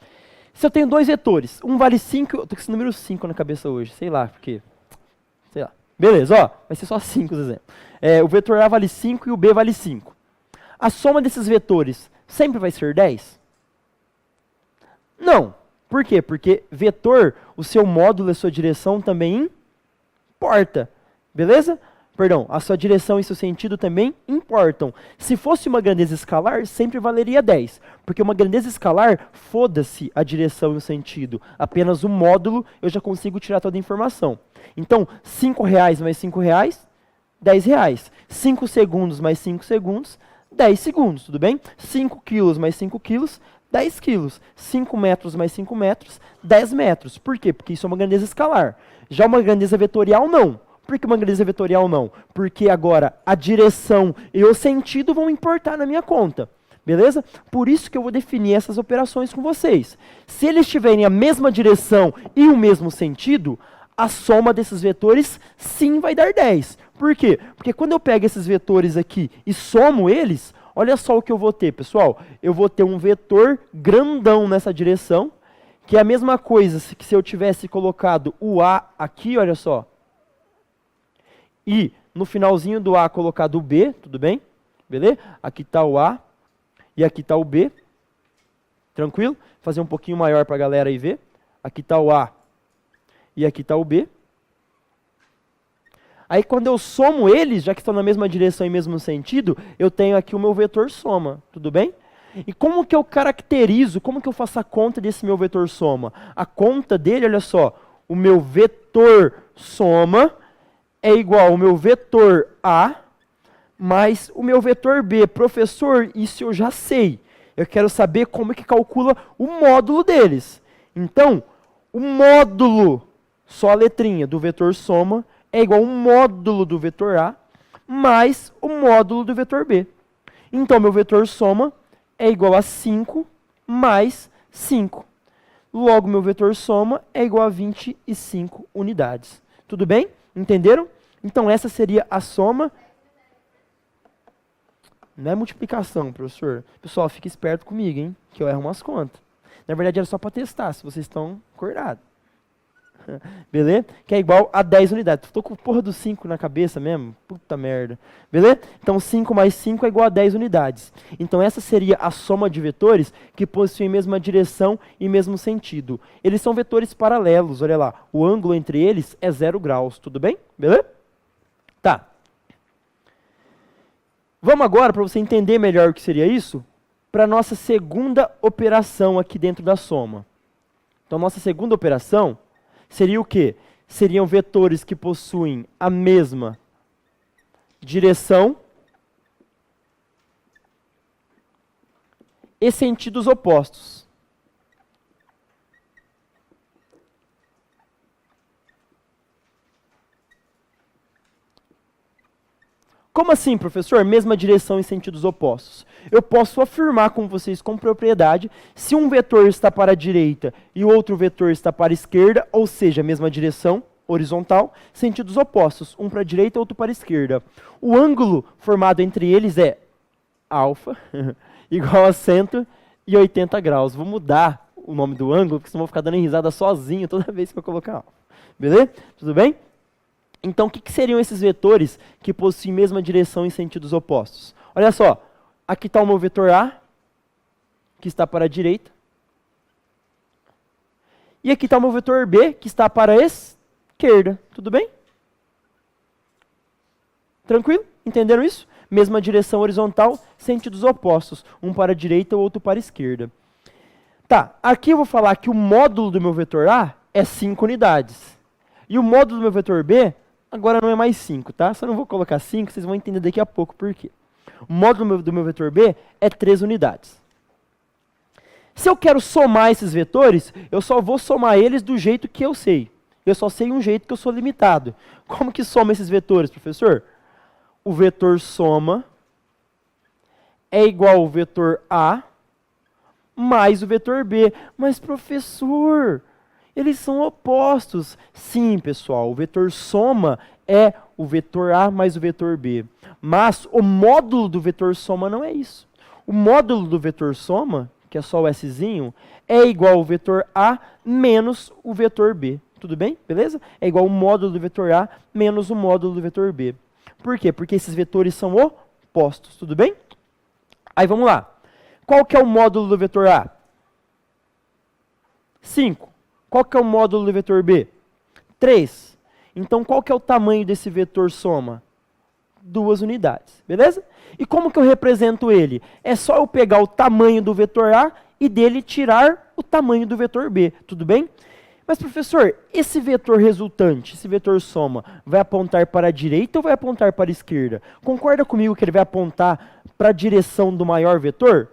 se eu tenho dois vetores, um vale 5, eu tô com esse número 5 na cabeça hoje, sei lá, porque... sei lá. Beleza, ó, vai ser só 5 os exemplos. O vetor A vale 5 e o B vale 5. A soma desses vetores sempre vai ser 10? Não. Por quê? Porque vetor, o seu módulo e a sua direção também importa. Beleza? Perdão, a sua direção e seu sentido também importam. Se fosse uma grandeza escalar, sempre valeria 10. Porque uma grandeza escalar, foda-se a direção e o sentido. Apenas o módulo, eu já consigo tirar toda a informação. Então, R$5 mais R$5, R$10. 5 segundos mais 5 segundos, 10 segundos, tudo bem? 5 quilos mais 5 quilos, 10 quilos. 5 metros mais 5 metros, 10 metros. Por quê? Porque isso é uma grandeza escalar. Já uma grandeza vetorial, não. Por que uma grandeza vetorial não? Porque agora a direção e o sentido vão importar na minha conta. Beleza? Por isso que eu vou definir essas operações com vocês. Se eles tiverem a mesma direção e o mesmo sentido, a soma desses vetores sim vai dar 10. Por quê? Porque quando eu pego esses vetores aqui e somo eles, olha só o que eu vou ter, pessoal. Eu vou ter um vetor grandão nessa direção, que é a mesma coisa que se eu tivesse colocado o A aqui, olha só. E no finalzinho do A colocado o B, tudo bem? Beleza? Aqui está o A e aqui está o B. Tranquilo? Vou fazer um pouquinho maior para a galera aí ver. Aqui está o A e aqui está o B. Aí quando eu somo eles, já que estão na mesma direção e mesmo sentido, eu tenho aqui o meu vetor soma, tudo bem? E como que eu caracterizo, como que eu faço a conta desse meu vetor soma? A conta dele, olha só, o meu vetor soma é igual ao meu vetor A mais o meu vetor B. Professor, isso eu já sei. Eu quero saber como é que calcula o módulo deles. Então, o módulo, só a letrinha do vetor soma, é igual ao módulo do vetor A mais o módulo do vetor B. Então, meu vetor soma é igual a 5 mais 5. Logo, meu vetor soma é igual a 25 unidades. Tudo bem? Entenderam? Então, essa seria a soma. Não é multiplicação, professor. Pessoal, fique esperto comigo, hein? Que eu erro umas contas. Na verdade, era só para testar, se vocês estão acordados. Beleza? Que é igual a 10 unidades. Estou com porra do 5 na cabeça mesmo. Puta merda. Beleza? Então 5 mais 5 é igual a 10 unidades. Então essa seria a soma de vetores que possuem mesma direção e mesmo sentido. Eles são vetores paralelos, olha lá. O ângulo entre eles é 0 graus. Tudo bem? Beleza? Tá. Vamos agora, para você entender melhor o que seria isso, para a nossa segunda operação aqui dentro da soma. Então nossa segunda operação seria o quê? Seriam vetores que possuem a mesma direção e sentidos opostos. Como assim, professor? Mesma direção em sentidos opostos. Eu posso afirmar com vocês com propriedade se um vetor está para a direita e o outro vetor está para a esquerda, ou seja, mesma direção, horizontal, sentidos opostos, um para a direita e outro para a esquerda. O ângulo formado entre eles é alfa igual a 180 graus. Vou mudar o nome do ângulo, porque senão eu vou ficar dando risada sozinho toda vez que eu colocar alfa. Beleza? Tudo bem? Então, o que seriam esses vetores que possuem mesma direção em sentidos opostos? Olha só, aqui está o meu vetor A, que está para a direita. E aqui está o meu vetor B, que está para a esquerda. Tudo bem? Tranquilo? Entenderam isso? Mesma direção horizontal, sentidos opostos. Um para a direita, o outro para a esquerda. Tá, aqui eu vou falar que o módulo do meu vetor A é 5 unidades. E o módulo do meu vetor B agora não é mais 5, tá? Só não vou colocar 5, vocês vão entender daqui a pouco por quê. O módulo do meu vetor B é 3 unidades. Se eu quero somar esses vetores, eu só vou somar eles do jeito que eu sei. Eu só sei um jeito que eu sou limitado. Como que soma esses vetores, professor? O vetor soma é igual ao vetor A mais o vetor B. Mas, professor, eles são opostos. Sim, pessoal, o vetor soma é o vetor A mais o vetor B. Mas o módulo do vetor soma não é isso. O módulo do vetor soma, que é só o Szinho, é igual ao vetor A menos o vetor B. Tudo bem? Beleza? É igual ao módulo do vetor A menos o módulo do vetor B. Por quê? Porque esses vetores são opostos. Tudo bem? Aí vamos lá. Qual que é o módulo do vetor A? 5. Qual que é o módulo do vetor B? 3. Então, qual que é o tamanho desse vetor soma? 2 unidades, beleza? E como que eu represento ele? É só eu pegar o tamanho do vetor A e dele tirar o tamanho do vetor B, tudo bem? Mas, professor, esse vetor resultante, esse vetor soma, vai apontar para a direita ou vai apontar para a esquerda? Concorda comigo que ele vai apontar para a direção do maior vetor?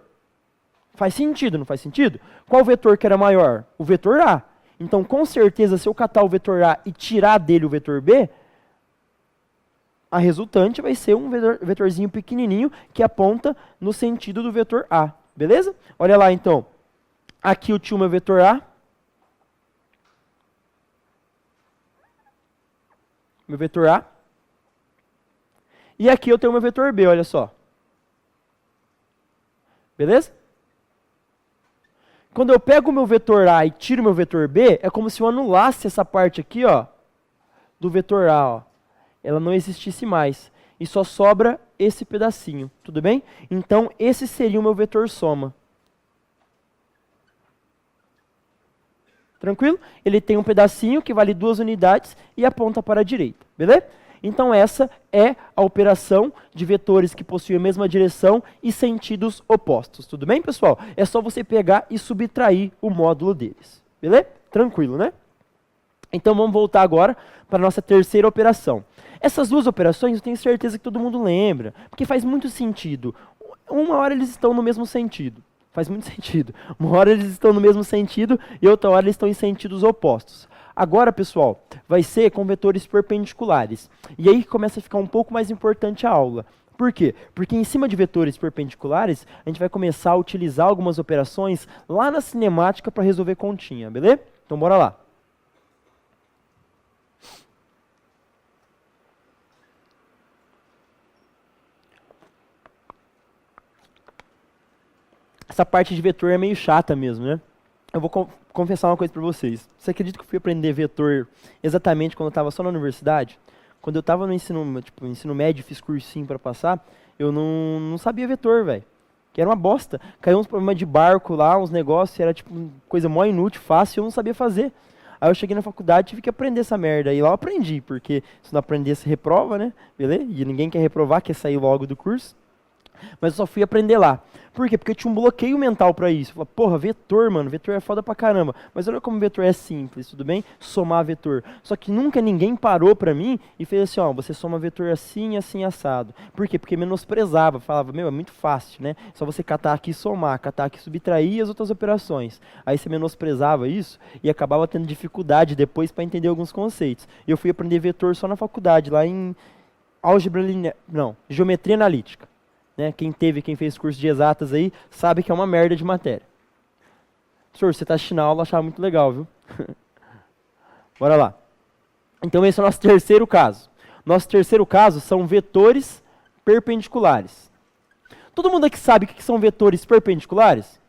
Faz sentido, não faz sentido? Qual vetor que era maior? O vetor A. Então, com certeza, se eu catar o vetor A e tirar dele o vetor B, a resultante vai ser um vetorzinho pequenininho que aponta no sentido do vetor A. Beleza? Olha lá, então. Aqui eu tinha o meu vetor A. Meu vetor A. E aqui eu tenho o meu vetor B, olha só. Beleza? Quando eu pego o meu vetor A e tiro o meu vetor B, é como se eu anulasse essa parte aqui, ó, do vetor A, ó. Ela não existisse mais. E só sobra esse pedacinho, tudo bem? Então, esse seria o meu vetor soma. Tranquilo? Ele tem um pedacinho que vale 2 unidades e aponta para a direita, beleza? Então essa é a operação de vetores que possuem a mesma direção e sentidos opostos. Tudo bem, pessoal? É só você pegar e subtrair o módulo deles. Beleza? Tranquilo, né? Então vamos voltar agora para a nossa terceira operação. Essas duas operações eu tenho certeza que todo mundo lembra, porque faz muito sentido. Uma hora eles estão no mesmo sentido. Faz muito sentido. Uma hora eles estão no mesmo sentido e outra hora eles estão em sentidos opostos. Agora, pessoal, vai ser com vetores perpendiculares. E aí começa a ficar um pouco mais importante a aula. Por quê? Porque em cima de vetores perpendiculares, a gente vai começar a utilizar algumas operações lá na cinemática para resolver continha, beleza? Então, bora lá. Essa parte de vetor é meio chata mesmo, né? Eu vou confessar uma coisa para vocês. Você acredita que eu fui aprender vetor exatamente quando eu estava só na universidade? Quando eu estava no ensino médio, fiz cursinho para passar, eu não sabia vetor, velho. Que era uma bosta. Caiu uns problemas de barco lá, uns negócios, era tipo coisa mó inútil, fácil, eu não sabia fazer. Aí eu cheguei na faculdade e tive que aprender essa merda. E lá eu aprendi, porque se não aprender, se reprova, né? Beleza? E ninguém quer reprovar, quer sair logo do curso. Mas eu só fui aprender lá. Por quê? Porque eu tinha um bloqueio mental pra isso. Eu falei, porra, vetor, mano, vetor é foda pra caramba. Mas olha como vetor é simples, tudo bem? Somar vetor. Só que nunca ninguém parou pra mim e fez assim, ó, você soma vetor assim, assim, assado. Por quê? Porque menosprezava, falava, meu, é muito fácil, né? Só você catar aqui e somar, catar aqui e subtrair e as outras operações. Aí você menosprezava isso e acabava tendo dificuldade depois pra entender alguns conceitos. E eu fui aprender vetor só na faculdade, lá em álgebra linear, não, geometria analítica. Né? Quem fez curso de exatas aí, sabe que é uma merda de matéria. Professor, você está assistindo a aula, achava muito legal, viu? Bora lá. Então esse é o nosso terceiro caso. Nosso terceiro caso são vetores perpendiculares. Todo mundo aqui sabe o que são vetores perpendiculares?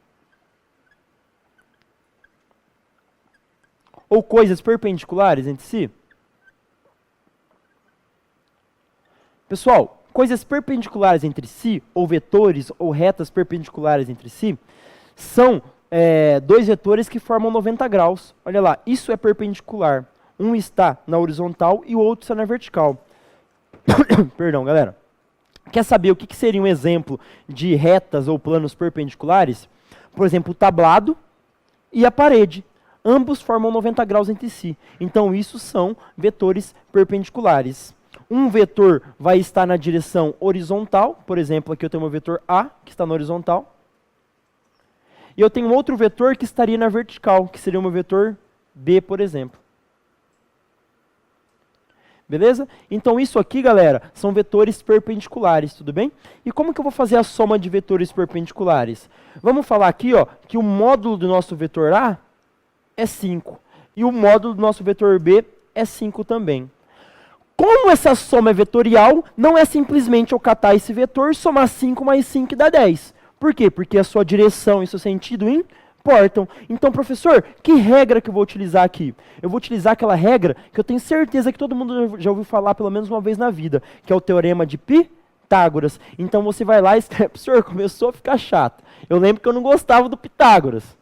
Ou coisas perpendiculares entre si? Pessoal, coisas perpendiculares entre si, ou vetores, ou retas perpendiculares entre si, são dois vetores que formam 90 graus. Olha lá, isso é perpendicular. Um está na horizontal e o outro está na vertical. Perdão, galera. Quer saber o que seria um exemplo de retas ou planos perpendiculares? Por exemplo, o tablado e a parede. Ambos formam 90 graus entre si. Então, isso são vetores perpendiculares. Um vetor vai estar na direção horizontal, por exemplo, aqui eu tenho o vetor A, que está na horizontal. E eu tenho outro vetor que estaria na vertical, que seria o meu vetor B, por exemplo. Beleza? Então isso aqui, galera, são vetores perpendiculares, tudo bem? E como que eu vou fazer a soma de vetores perpendiculares? Vamos falar aqui, ó, que o módulo do nosso vetor A é 5. E o módulo do nosso vetor B é 5 também. Como essa soma é vetorial, não é simplesmente eu catar esse vetor, somar 5 mais 5 e dá 10. Por quê? Porque a sua direção e seu sentido importam. Então, professor, que regra que eu vou utilizar aqui? Eu vou utilizar aquela regra que eu tenho certeza que todo mundo já ouviu falar pelo menos uma vez na vida, que é o teorema de Pitágoras. Então você vai lá e escreve, professor, começou a ficar chato. Eu lembro que eu não gostava do Pitágoras.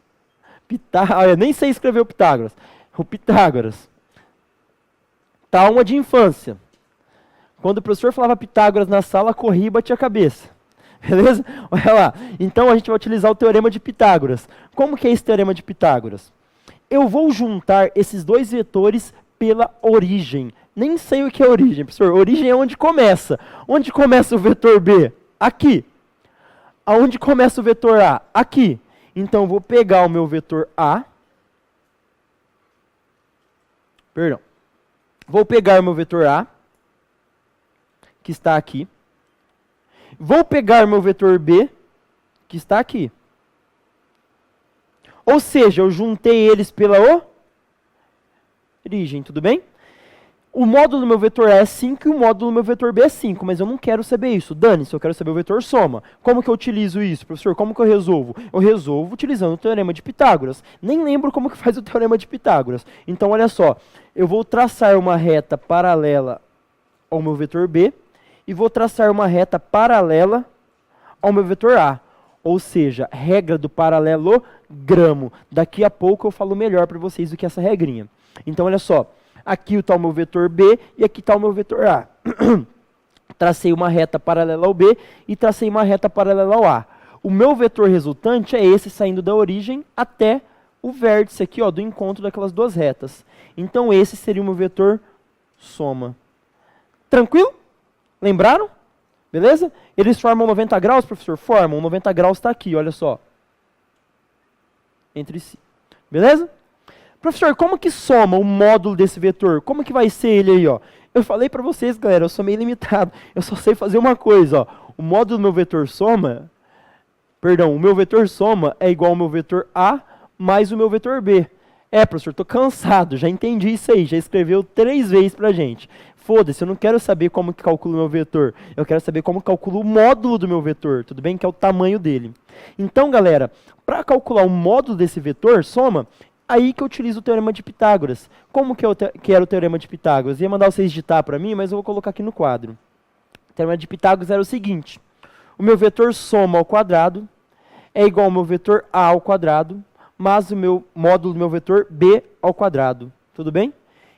Eu nem sei escrever o Pitágoras. O Pitágoras. Trauma de infância. Quando o professor falava Pitágoras na sala, corria e batia a cabeça. Beleza? Olha lá. Então a gente vai utilizar o teorema de Pitágoras. Como que é esse teorema de Pitágoras? Eu vou juntar esses dois vetores pela origem. Nem sei o que é origem, professor. Origem é onde começa. Onde começa o vetor B? Aqui. Aonde começa o vetor A? Aqui. Então eu vou pegar o meu vetor A. Perdão. Vou pegar o meu vetor A, que está aqui. Vou pegar o meu vetor B, que está aqui. Ou seja, eu juntei eles pela origem, tudo bem? O módulo do meu vetor A é 5 e o módulo do meu vetor B é 5, mas eu não quero saber isso. Dane-se, eu quero saber o vetor soma. Como que eu utilizo isso, professor? Como que eu resolvo? Eu resolvo utilizando o teorema de Pitágoras. Nem lembro como que faz o teorema de Pitágoras. Então, olha só. Eu vou traçar uma reta paralela ao meu vetor B e vou traçar uma reta paralela ao meu vetor A. Ou seja, regra do paralelogramo. Daqui a pouco eu falo melhor para vocês do que essa regrinha. Então, olha só. Aqui está o meu vetor B e aqui está o meu vetor A. Tracei uma reta paralela ao B e tracei uma reta paralela ao A. O meu vetor resultante é esse saindo da origem até o vértice aqui, ó, do encontro daquelas duas retas. Então esse seria o meu vetor soma. Tranquilo? Lembraram? Beleza? Eles formam 90 graus, professor? Formam. 90 graus está aqui, olha só. Entre si. Beleza? Professor, como que soma o módulo desse vetor? Como que vai ser ele aí, ó? Eu falei para vocês, galera, eu sou meio limitado. Eu só sei fazer uma coisa, ó. O módulo do meu vetor soma, o meu vetor soma é igual ao meu vetor A mais o meu vetor B. Professor, tô cansado, já entendi isso aí, já escreveu 3 vezes pra gente. Foda-se, eu não quero saber como que calculo o meu vetor. Eu quero saber como calculo o módulo do meu vetor, tudo bem? Que é o tamanho dele. Então, galera, para calcular o módulo desse vetor, soma, aí que eu utilizo o teorema de Pitágoras. Como que era o teorema de Pitágoras? Ia mandar vocês digitar para mim, mas eu vou colocar aqui no quadro. O teorema de Pitágoras era o seguinte. O meu vetor soma ao quadrado é igual ao meu vetor A ao quadrado, mais o meu módulo do meu vetor B ao quadrado. Tudo bem?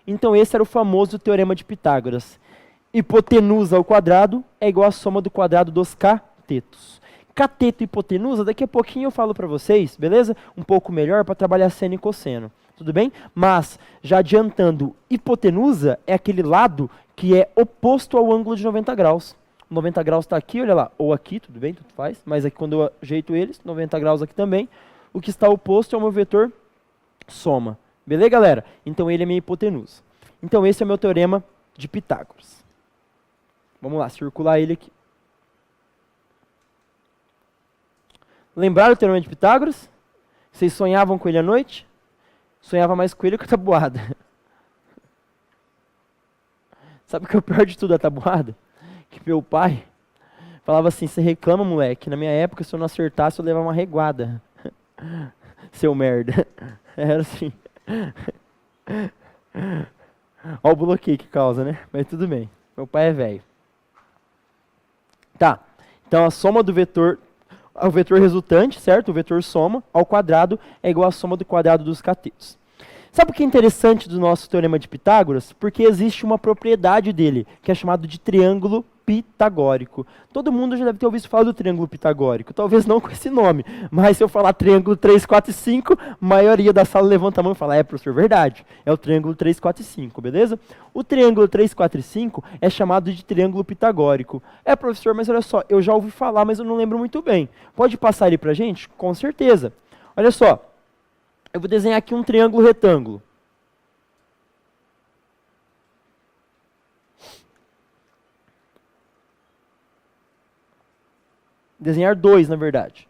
Então esse era o famoso teorema de Pitágoras. Hipotenusa ao quadrado é igual à soma do quadrado dos catetos. Cateto e hipotenusa, daqui a pouquinho eu falo para vocês, beleza? Um pouco melhor para trabalhar seno e cosseno, tudo bem? Mas, já adiantando, hipotenusa é aquele lado que é oposto ao ângulo de 90 graus. 90 graus está aqui, olha lá, ou aqui, tudo bem, tudo faz, mas aqui quando eu ajeito eles, 90 graus aqui também, o que está oposto é o meu vetor soma. Beleza, galera? Então ele é minha hipotenusa. Então esse é o meu teorema de Pitágoras. Vamos lá, circular ele aqui. Lembraram o teorema de Pitágoras? Vocês sonhavam com ele à noite? Sonhava mais com ele que com a tabuada. Sabe o que é o pior de tudo da tabuada? Que meu pai falava assim, você reclama, moleque. Na minha época, se eu não acertasse, eu levava uma reguada. Seu merda. Era assim. Olha o bloqueio que causa, né? Mas tudo bem. Meu pai é velho. Tá. Então a soma do vetor, o vetor resultante, certo? O vetor soma ao quadrado é igual à soma do quadrado dos catetos. Sabe o que é interessante do nosso teorema de Pitágoras? Porque existe uma propriedade dele, que é chamado de triângulo pitagórico. Todo mundo já deve ter ouvido falar do triângulo pitagórico, talvez não com esse nome, mas se eu falar triângulo 3, 4 e 5, a maioria da sala levanta a mão e fala, professor, verdade, é o triângulo 3, 4 e 5, beleza? O triângulo 3, 4 e 5 é chamado de triângulo pitagórico. Professor, mas olha só, eu já ouvi falar, mas eu não lembro muito bem. Pode passar ele pra gente? Com certeza. Olha só, eu vou desenhar aqui um triângulo retângulo. Desenhar dois, na verdade.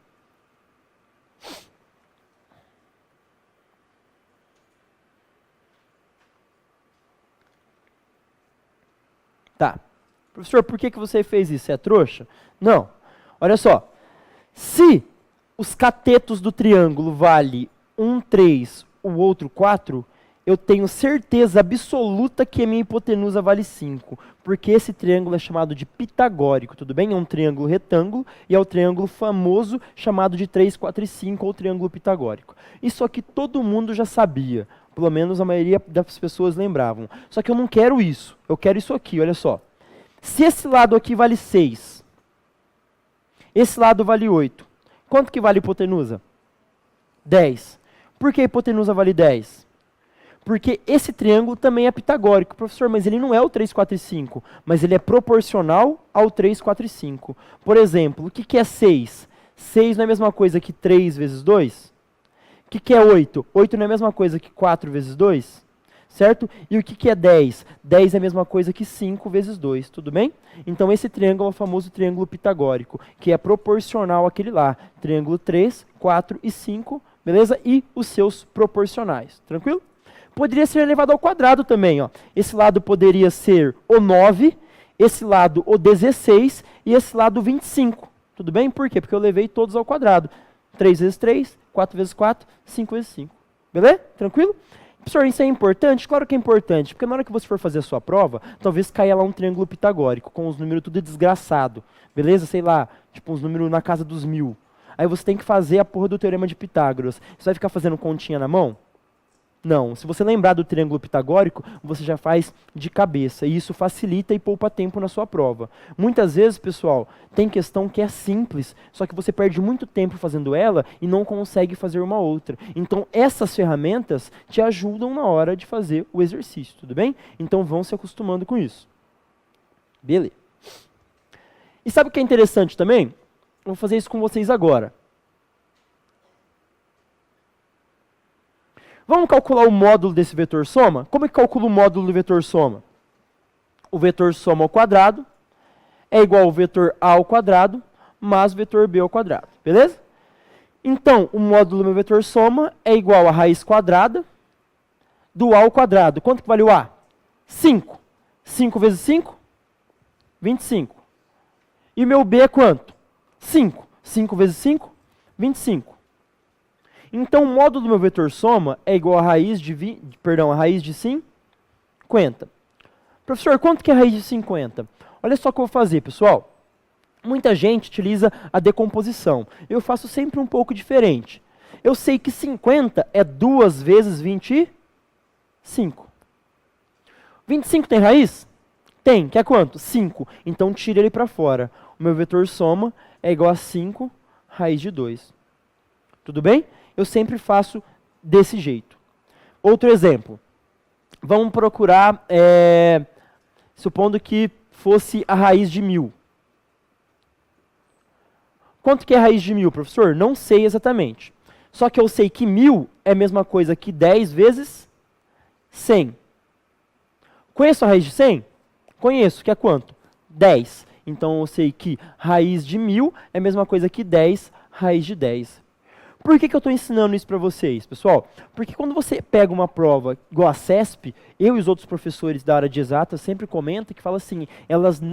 Tá. Professor, por que você fez isso? Você é trouxa? Não. Olha só. Se os catetos do triângulo valem um 3, o outro 4, eu tenho certeza absoluta que a minha hipotenusa vale 5, porque esse triângulo é chamado de pitagórico, tudo bem? É um triângulo retângulo e é o triângulo famoso chamado de 3, 4 e 5, ou triângulo pitagórico. Isso aqui todo mundo já sabia, pelo menos a maioria das pessoas lembravam. Só que eu não quero isso, eu quero isso aqui, olha só. Se esse lado aqui vale 6, esse lado vale 8, quanto que vale a hipotenusa? 10. Por que a hipotenusa vale 10? Porque esse triângulo também é pitagórico. Professor, mas ele não é o 3, 4 e 5, mas ele é proporcional ao 3, 4 e 5. Por exemplo, o que é 6? 6 não é a mesma coisa que 3 vezes 2? O que é 8? 8 não é a mesma coisa que 4 vezes 2? Certo? E o que é 10? 10 é a mesma coisa que 5 vezes 2, tudo bem? Então esse triângulo é o famoso triângulo pitagórico, que é proporcional àquele lá. Triângulo 3, 4 e 5, beleza? E os seus proporcionais, tranquilo? Poderia ser elevado ao quadrado também, ó. Esse lado poderia ser o 9, esse lado o 16 e esse lado o 25. Tudo bem? Por quê? Porque eu levei todos ao quadrado. 3 vezes 3, 4 vezes 4, 5 vezes 5. Beleza? Tranquilo? Professor, isso é importante? Claro que é importante, porque na hora que você for fazer a sua prova, talvez caia lá um triângulo pitagórico, com os números tudo desgraçado. Beleza? Sei lá, tipo uns números na casa dos 1000. Aí você tem que fazer a porra do teorema de Pitágoras. Você vai ficar fazendo continha na mão? Não, se você lembrar do triângulo pitagórico, você já faz de cabeça, e isso facilita e poupa tempo na sua prova. Muitas vezes, pessoal, tem questão que é simples, só que você perde muito tempo fazendo ela e não consegue fazer uma outra. Então, essas ferramentas te ajudam na hora de fazer o exercício, tudo bem? Então, vão se acostumando com isso. Beleza. E sabe o que é interessante também? Eu vou fazer isso com vocês agora. Vamos calcular o módulo desse vetor soma? Como é que calcula o módulo do vetor soma? O vetor soma ao quadrado é igual ao vetor A ao quadrado mais o vetor B ao quadrado, beleza? Então, o módulo do meu vetor soma é igual a raiz quadrada do A ao quadrado. Quanto que vale o A? 5. 5 vezes 5? 25. E o meu B é quanto? 5. 5 vezes 5? 25. Então, o módulo do meu vetor soma é igual a raiz de 50. Professor, quanto que é a raiz de 50? Olha só o que eu vou fazer, pessoal. Muita gente utiliza a decomposição. Eu faço sempre um pouco diferente. Eu sei que 50 é 2 vezes 25. 25 tem raiz? Tem. Que é quanto? 5. Então, tira ele para fora. O meu vetor soma é igual a 5 raiz de 2. Tudo bem? Eu sempre faço desse jeito. Outro exemplo. Vamos procurar, supondo que fosse a raiz de 1000. Quanto que é a raiz de 1000, professor? Não sei exatamente. Só que eu sei que 1000 é a mesma coisa que 10 vezes 100. Conheço a raiz de 100? Conheço, que é quanto? 10. Então eu sei que raiz de 1000 é a mesma coisa que 10 raiz de 10. Por que eu estou ensinando isso para vocês, pessoal? Porque quando você pega uma prova igual a CESP, eu e os outros professores da área de exatas sempre comentam que fala assim,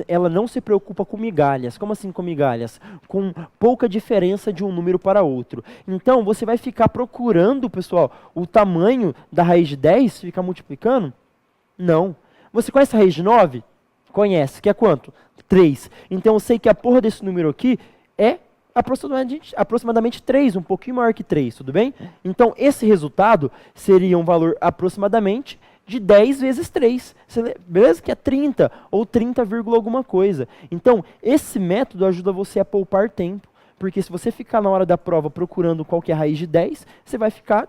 ela não se preocupa com migalhas. Como assim com migalhas? Com pouca diferença de um número para outro. Então, você vai ficar procurando, pessoal, o tamanho da raiz de 10, ficar multiplicando? Não. Você conhece a raiz de 9? Conhece, que é quanto? 3. Então, eu sei que a porra desse número aqui é aproximadamente 3, um pouquinho maior que 3, tudo bem? Então, esse resultado seria um valor aproximadamente de 10 vezes 3, beleza? Que é 30, ou 30, alguma coisa. Então, esse método ajuda você a poupar tempo, porque se você ficar na hora da prova procurando qual que é a raiz de 10, você vai ficar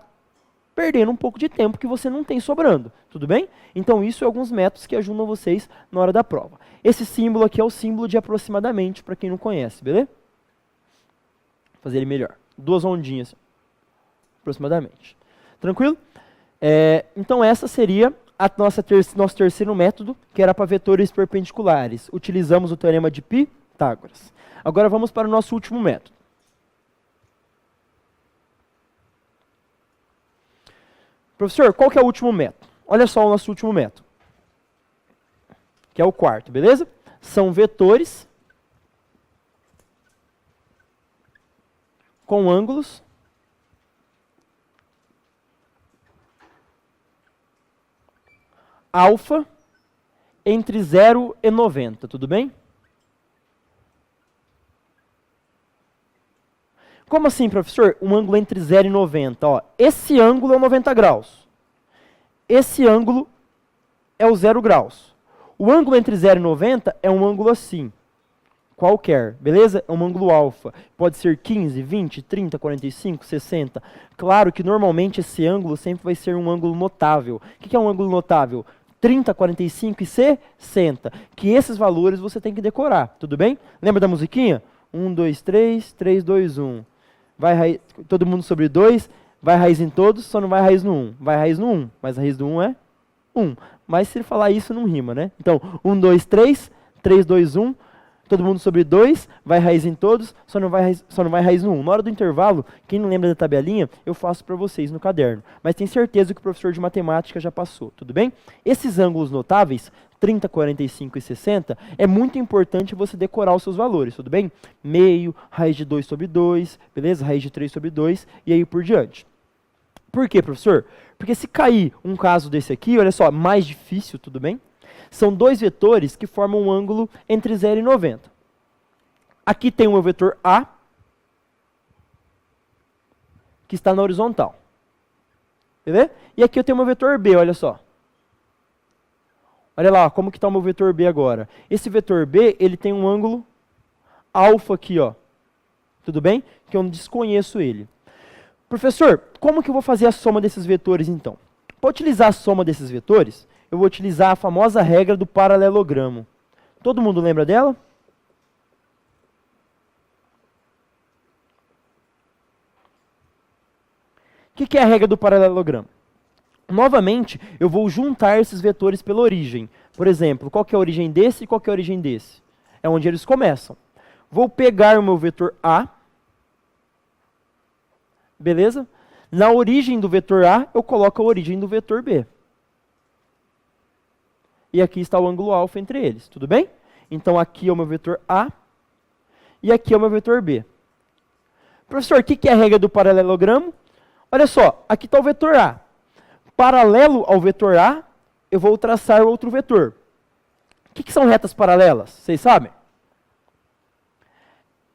perdendo um pouco de tempo que você não tem sobrando, tudo bem? Então, isso é alguns métodos que ajudam vocês na hora da prova. Esse símbolo aqui é o símbolo de aproximadamente, para quem não conhece, beleza? Fazer ele melhor. 2 ondinhas, aproximadamente. Tranquilo? Então, essa seria nosso terceiro método, que era para vetores perpendiculares. Utilizamos o teorema de Pitágoras. Agora, vamos para o nosso último método. Professor, qual que é o último método? Olha só o nosso último método, que é o quarto, beleza? São vetores com ângulos alfa entre 0 e 90, tudo bem? Como assim, professor? Um ângulo entre 0 e 90. Ó, esse ângulo é 90 graus. Esse ângulo é o 0 graus. O ângulo entre 0 e 90 é um ângulo assim. Qualquer, beleza? É um ângulo alfa. Pode ser 15, 20, 30, 45, 60. Claro que normalmente esse ângulo sempre vai ser um ângulo notável. O que é um ângulo notável? 30, 45 e 60. Que esses valores você tem que decorar, tudo bem? Lembra da musiquinha? 1, 2, 3, 3, 2, 1. Vai raiz, todo mundo sobre 2, vai raiz em todos, só não vai raiz no 1. Vai raiz no 1, mas a raiz do 1 é 1. Mas se ele falar isso, não rima, né? Então, 1, 2, 3, 3, 2, 1. Todo mundo sobre 2, vai raiz em todos, só não vai raiz no 1. Na hora do intervalo, quem não lembra da tabelinha, eu faço para vocês no caderno. Mas tem certeza que o professor de matemática já passou, tudo bem? Esses ângulos notáveis, 30, 45 e 60, é muito importante você decorar os seus valores, tudo bem? Meio, raiz de 2 sobre 2, beleza? Raiz de 3 sobre 2 e aí por diante. Por quê, professor? Porque se cair um caso desse aqui, olha só, mais difícil, tudo bem? São dois vetores que formam um ângulo entre 0 e 90. Aqui tem o meu vetor A, que está na horizontal. Beleza? E aqui eu tenho o meu vetor B, olha só. Olha lá, como que está o meu vetor B agora. Esse vetor B, ele tem um ângulo alfa aqui, ó. Tudo bem? Que eu desconheço ele. Professor, como que eu vou fazer a soma desses vetores, então? Para utilizar a soma desses vetores, eu vou utilizar a famosa regra do paralelogramo. Todo mundo lembra dela? O que é a regra do paralelogramo? Novamente, eu vou juntar esses vetores pela origem. Por exemplo, qual que é a origem desse e qual que é a origem desse? É onde eles começam. Vou pegar o meu vetor A, beleza? Na origem do vetor A, eu coloco a origem do vetor B. E aqui está o ângulo alfa entre eles, tudo bem? Então aqui é o meu vetor A e aqui é o meu vetor B. Professor, o que é a regra do paralelogramo? Olha só, aqui está o vetor A. Paralelo ao vetor A, eu vou traçar outro vetor. O que são retas paralelas? Vocês sabem?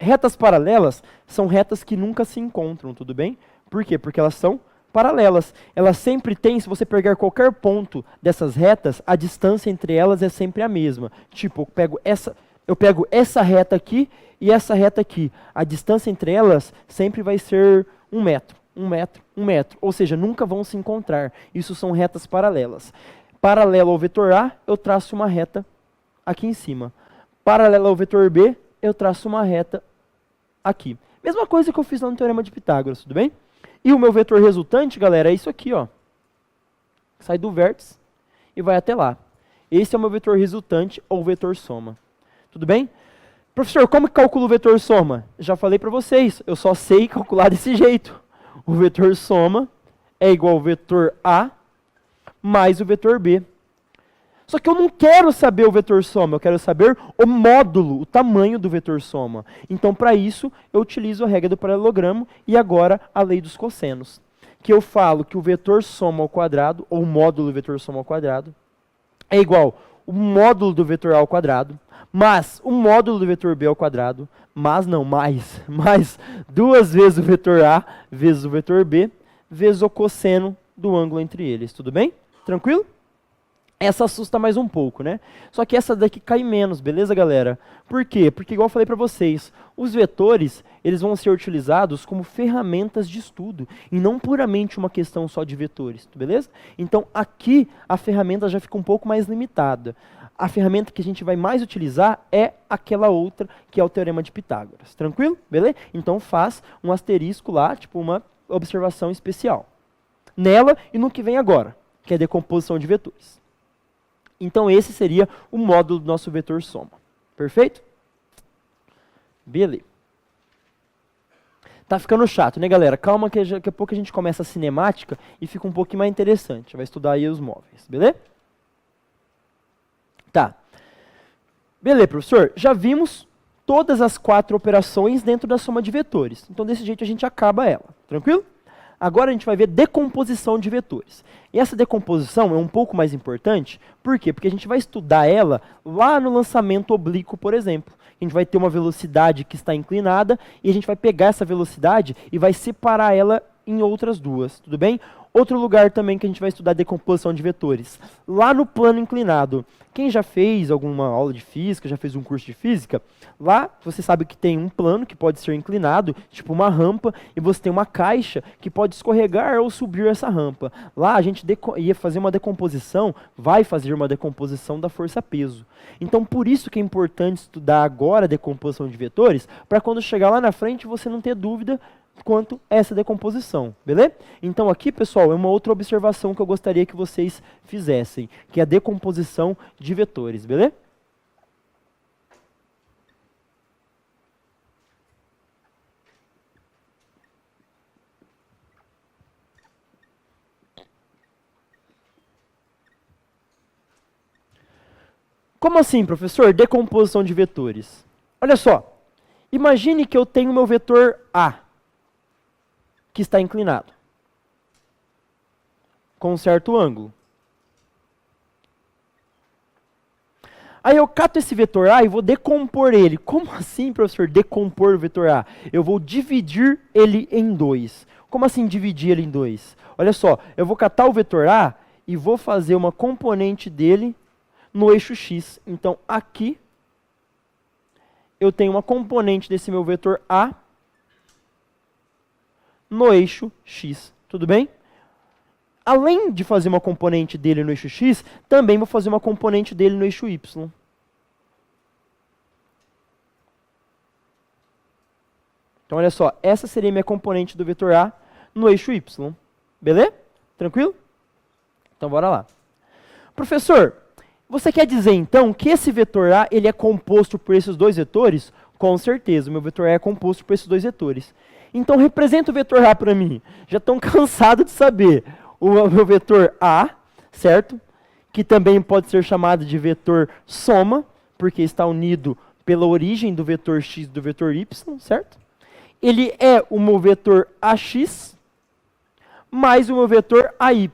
Retas paralelas são retas que nunca se encontram, tudo bem? Por quê? Porque elas são paralelas. Elas sempre têm, se você pegar qualquer ponto dessas retas, a distância entre elas é sempre a mesma. Tipo, eu pego essa eu pego essa reta aqui e essa reta aqui. A distância entre elas sempre vai ser 1 metro, 1 metro, 1 metro. Ou seja, nunca vão se encontrar. Isso são retas paralelas. Paralelo ao vetor A, eu traço uma reta aqui em cima. Paralelo ao vetor B, eu traço uma reta aqui. Mesma coisa que eu fiz lá no Teorema de Pitágoras, tudo bem? E o meu vetor resultante, galera, é isso aqui, ó. Sai do vértice e vai até lá. Esse é o meu vetor resultante ou vetor soma. Tudo bem? Professor, como que calculo o vetor soma? Já falei para vocês, eu só sei calcular desse jeito. O vetor soma é igual ao vetor A mais o vetor B. Só que eu não quero saber o vetor soma, eu quero saber o módulo, o tamanho do vetor soma. Então, para isso, eu utilizo a regra do paralelogramo e agora a lei dos cossenos. Que eu falo que o vetor soma ao quadrado, ou o módulo do vetor soma ao quadrado, é igual o módulo do vetor A ao quadrado, mais o módulo do vetor B ao quadrado, mais 2 vezes o vetor A vezes o vetor B, vezes o cosseno do ângulo entre eles. Tudo bem? Tranquilo? Essa assusta mais um pouco, né? Só que essa daqui cai menos, beleza, galera? Por quê? Porque, igual eu falei para vocês, os vetores, eles vão ser utilizados como ferramentas de estudo, e não puramente uma questão só de vetores, beleza? Então, aqui, a ferramenta já fica um pouco mais limitada. A ferramenta que a gente vai mais utilizar é aquela outra, que é o Teorema de Pitágoras. Tranquilo? Beleza? Então, faz um asterisco lá, tipo uma observação especial. Nela e no que vem agora, que é a decomposição de vetores. Então, esse seria o módulo do nosso vetor soma. Perfeito? Beleza. Tá ficando chato, né, galera? Calma que daqui a pouco a gente começa a cinemática e fica um pouquinho mais interessante. Vai estudar aí os móveis, beleza? Tá. Beleza, professor. Já vimos todas as 4 operações dentro da soma de vetores. Então, desse jeito a gente acaba ela. Tranquilo? Agora a gente vai ver decomposição de vetores. E essa decomposição é um pouco mais importante, por quê? Porque a gente vai estudar ela lá no lançamento oblíquo, por exemplo. A gente vai ter uma velocidade que está inclinada e a gente vai pegar essa velocidade e vai separar ela em outras duas, tudo bem? Outro lugar também que a gente vai estudar decomposição de vetores, lá no plano inclinado. Quem já fez alguma aula de física, já fez um curso de física, lá você sabe que tem um plano que pode ser inclinado, tipo uma rampa, e você tem uma caixa que pode escorregar ou subir essa rampa. Lá a gente ia fazer uma decomposição, vai fazer uma decomposição da força-peso. Então por isso que é importante estudar agora a decomposição de vetores, para quando chegar lá na frente você não ter dúvida quanto a essa decomposição, beleza? Então aqui, pessoal, é uma outra observação que eu gostaria que vocês fizessem, que é a decomposição de vetores, beleza? Como assim, professor? Decomposição de vetores. Olha só, imagine que eu tenho meu vetor A, que está inclinado, com um certo ângulo. Aí eu cato esse vetor A e vou decompor ele. Como assim, professor, decompor o vetor A? Eu vou dividir ele em 2. Como assim dividir ele em 2? Olha só, eu vou catar o vetor A e vou fazer uma componente dele no eixo X. Então, aqui, eu tenho uma componente desse meu vetor A no eixo X. Tudo bem? Além de fazer uma componente dele no eixo X, também vou fazer uma componente dele no eixo Y. Então, olha só, essa seria a minha componente do vetor A no eixo Y. Beleza? Tranquilo? Então, bora lá. Professor, você quer dizer, então, que esse vetor A ele é composto por esses 2 vetores? Com certeza, o meu vetor A é composto por esses 2 vetores. Então, representa o vetor A para mim. Já estão cansados de saber. O meu vetor A, certo? Que também pode ser chamado de vetor soma, porque está unido pela origem do vetor x e do vetor y, certo? Ele é o meu vetor AX mais o meu vetor AY.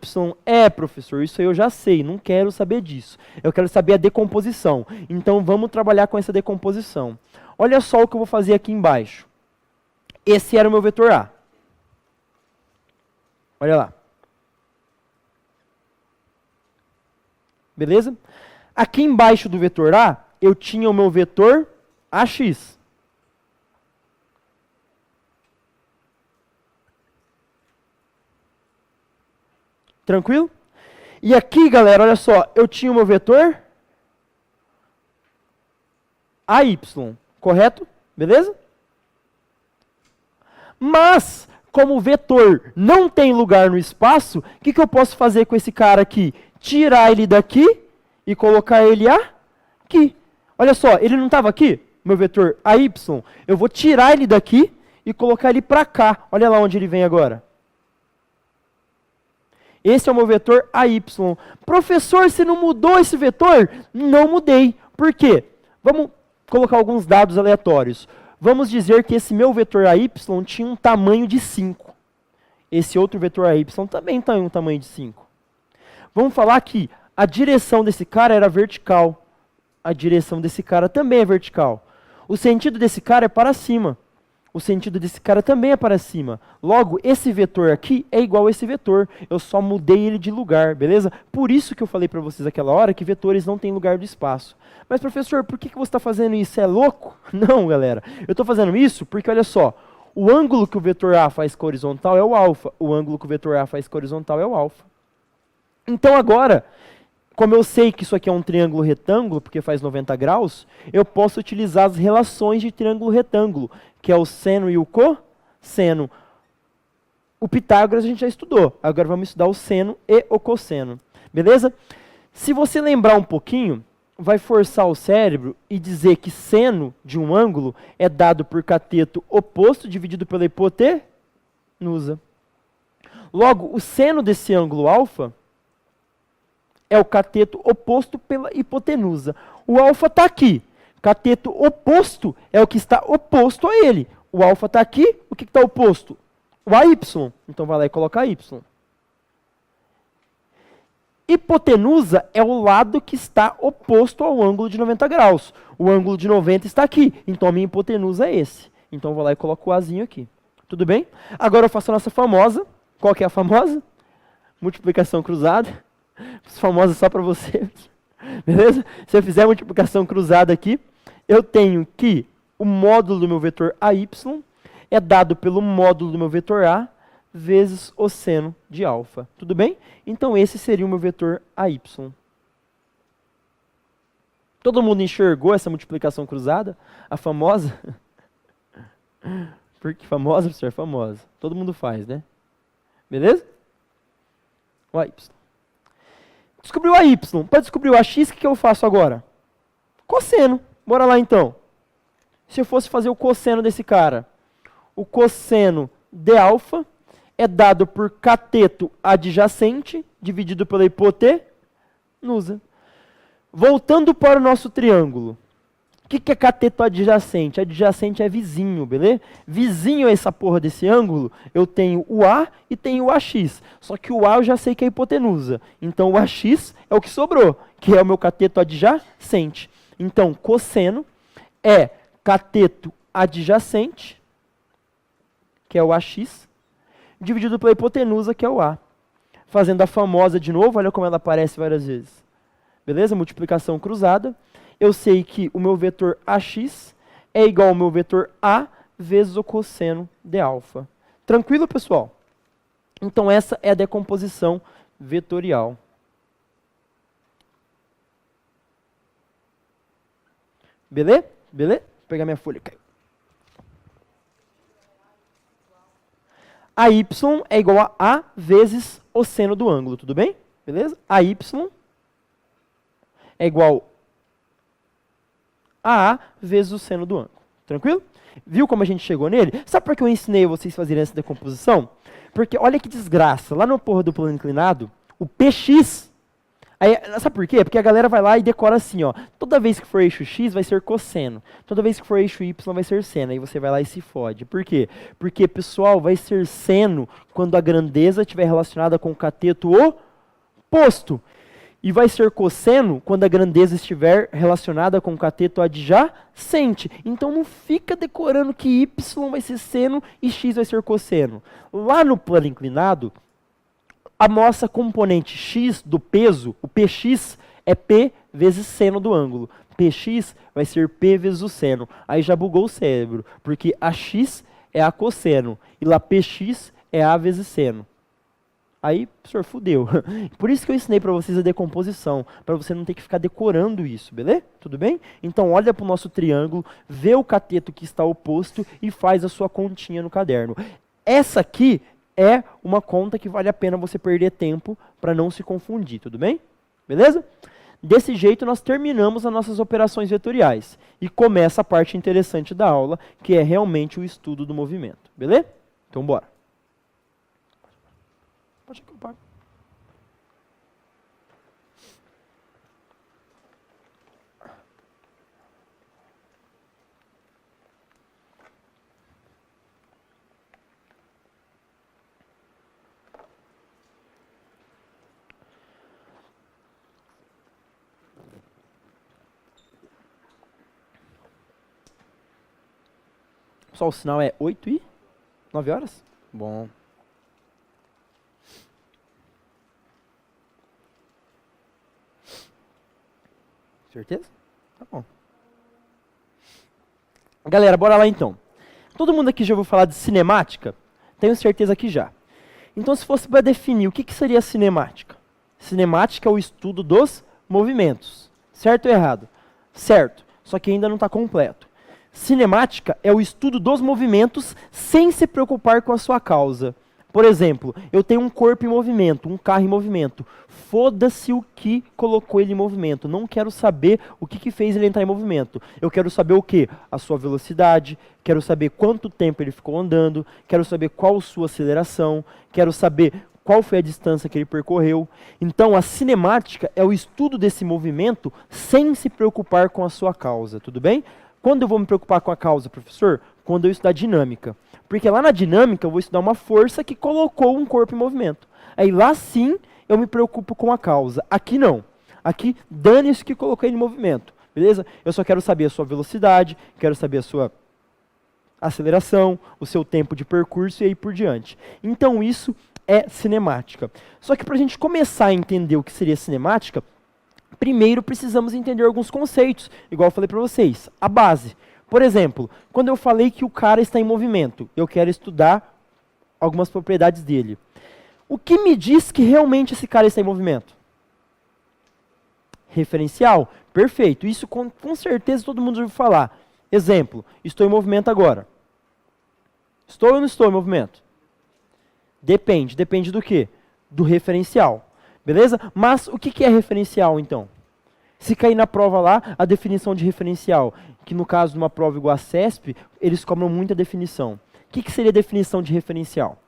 É, professor, isso aí eu já sei, não quero saber disso. Eu quero saber a decomposição. Então, vamos trabalhar com essa decomposição. Olha só o que eu vou fazer aqui embaixo. Esse era o meu vetor A. Olha lá. Beleza? Aqui embaixo do vetor A, eu tinha o meu vetor AX. Tranquilo? E aqui, galera, olha só, eu tinha o meu vetor AY, correto? Beleza? Mas, como o vetor não tem lugar no espaço, o que eu posso fazer com esse cara aqui? Tirar ele daqui e colocar ele aqui. Olha só, ele não estava aqui, meu vetor AY. Eu vou tirar ele daqui e colocar ele para cá. Olha lá onde ele vem agora. Esse é o meu vetor AY. Professor, você não mudou esse vetor? Não mudei. Por quê? Vamos colocar alguns dados aleatórios. Vamos dizer que esse meu vetor AY tinha um tamanho de 5. Esse outro vetor AY também tem um tamanho de 5. Vamos falar que a direção desse cara era vertical. A direção desse cara também é vertical. O sentido desse cara é para cima. O sentido desse cara também é para cima. Logo, esse vetor aqui é igual a esse vetor. Eu só mudei ele de lugar, beleza? Por isso que eu falei para vocês aquela hora que vetores não têm lugar do espaço. Mas, professor, por que você está fazendo isso? É louco? Não, galera. Eu estou fazendo isso porque, olha só, o ângulo que o vetor A faz com a horizontal é o alfa. O ângulo que o vetor A faz com a horizontal é o alfa. Então, agora, como eu sei que isso aqui é um triângulo retângulo, porque faz 90 graus, eu posso utilizar as relações de triângulo retângulo, que é o seno e o cosseno. O Pitágoras a gente já estudou, agora vamos estudar o seno e o cosseno, beleza? Se você lembrar um pouquinho, vai forçar o cérebro e dizer que seno de um ângulo é dado por cateto oposto dividido pela hipotenusa. Logo, o seno desse ângulo alfa é o cateto oposto pela hipotenusa. O alfa está aqui. Cateto oposto é o que está oposto a ele. O alfa está aqui, o que está oposto? O AY. Então vai lá e coloca AY. Hipotenusa é o lado que está oposto ao ângulo de 90 graus. O ângulo de 90 está aqui, então a minha hipotenusa é esse. Então eu vou lá e coloco o Azinho aqui. Tudo bem? Agora eu faço a nossa famosa. Qual que é a famosa? Multiplicação cruzada. Famosa só para você. Beleza? Se eu fizer multiplicação cruzada aqui, eu tenho que o módulo do meu vetor AY é dado pelo módulo do meu vetor A vezes o seno de alfa. Tudo bem? Então esse seria o meu vetor AY. Todo mundo enxergou essa multiplicação cruzada? A famosa? Porque famosa, professor? Famosa. Todo mundo faz, né? Beleza? O AY. Descobriu a y. Para descobrir o ax, o que eu faço agora? Cosseno. Bora lá então. Se eu fosse fazer o cosseno desse cara, o cosseno de alfa é dado por cateto adjacente dividido pela hipotenusa. Voltando para o nosso triângulo. O que é cateto adjacente? Adjacente é vizinho, beleza? Vizinho a essa porra desse ângulo, eu tenho o A e tenho o AX. Só que o A eu já sei que é a hipotenusa. Então o AX é o que sobrou, que é o meu cateto adjacente. Então cosseno é cateto adjacente, que é o AX, dividido pela hipotenusa, que é o A. Fazendo a famosa de novo, olha como ela aparece várias vezes. Beleza? Multiplicação cruzada. Eu sei que o meu vetor AX é igual ao meu vetor A vezes o cosseno de alfa. Tranquilo, pessoal? Então essa é a decomposição vetorial. Beleza? Beleza? Vou pegar minha folha. A y é igual a A vezes o seno do ângulo, tudo bem? Beleza? A y é igual a vezes o seno do ângulo. Tranquilo? Viu como a gente chegou nele? Sabe por que eu ensinei vocês a fazerem essa decomposição? Porque olha que desgraça. Lá no porra do plano inclinado, o px... Aí, sabe por quê? Porque a galera vai lá e decora assim, ó. Toda vez que for eixo x vai ser cosseno. Toda vez que for eixo y vai ser seno. Aí você vai lá e se fode. Por quê? Porque, pessoal, vai ser seno quando a grandeza estiver relacionada com o cateto oposto. E vai ser cosseno quando a grandeza estiver relacionada com o cateto adjacente. Então não fica decorando que y vai ser seno e x vai ser cosseno. Lá no plano inclinado, a nossa componente x do peso, o px, é P vezes seno do ângulo. Px vai ser P vezes o seno. Aí já bugou o cérebro, porque AX é A cosseno, e lá Px é A vezes seno. Aí, professor, fudeu. Por isso que eu ensinei para vocês a decomposição, para você não ter que ficar decorando isso, beleza? Tudo bem? Então, olha para o nosso triângulo, vê o cateto que está oposto e faz a sua continha no caderno. Essa aqui é uma conta que vale a pena você perder tempo para não se confundir, tudo bem? Beleza? Desse jeito, nós terminamos as nossas operações vetoriais. E começa a parte interessante da aula, que é realmente o estudo do movimento, beleza? Então, bora. Pode ocupar. Só o sinal é 8 e 9 horas? Bom. Certeza? Tá bom. Galera, bora lá então. Todo mundo aqui já ouviu falar de cinemática? Tenho certeza que já. Então, se fosse para definir o que seria cinemática? Cinemática é o estudo dos movimentos. Certo ou errado? Certo, só que ainda não está completo. Cinemática é o estudo dos movimentos sem se preocupar com a sua causa. Por exemplo, eu tenho um corpo em movimento, um carro em movimento. Foda-se o que colocou ele em movimento. Não quero saber o que fez ele entrar em movimento. Eu quero saber o quê? A sua velocidade, quero saber quanto tempo ele ficou andando, quero saber qual a sua aceleração, quero saber qual foi a distância que ele percorreu. Então, a cinemática é o estudo desse movimento sem se preocupar com a sua causa, tudo bem? Quando eu vou me preocupar com a causa, professor? Quando eu estudar dinâmica. Porque lá na dinâmica eu vou estudar uma força que colocou um corpo em movimento. Aí lá sim eu me preocupo com a causa. Aqui não. Aqui dane-se que colocou ele em movimento. Beleza? Eu só quero saber a sua velocidade, quero saber a sua aceleração, o seu tempo de percurso e aí por diante. Então isso é cinemática. Só que para a gente começar a entender o que seria cinemática, primeiro precisamos entender alguns conceitos, igual eu falei para vocês, a base. Por exemplo, quando eu falei que o cara está em movimento, eu quero estudar algumas propriedades dele. O que me diz que realmente esse cara está em movimento? Referencial? Perfeito. Isso com certeza todo mundo já ouviu falar. Exemplo, estou em movimento agora. Estou ou não estou em movimento? Depende. Depende do quê? Do referencial. Beleza? Mas o que é referencial, então? Se cair na prova lá, a definição de referencial, que no caso de uma prova igual a CESP, eles cobram muita definição. O que seria a definição de referencial?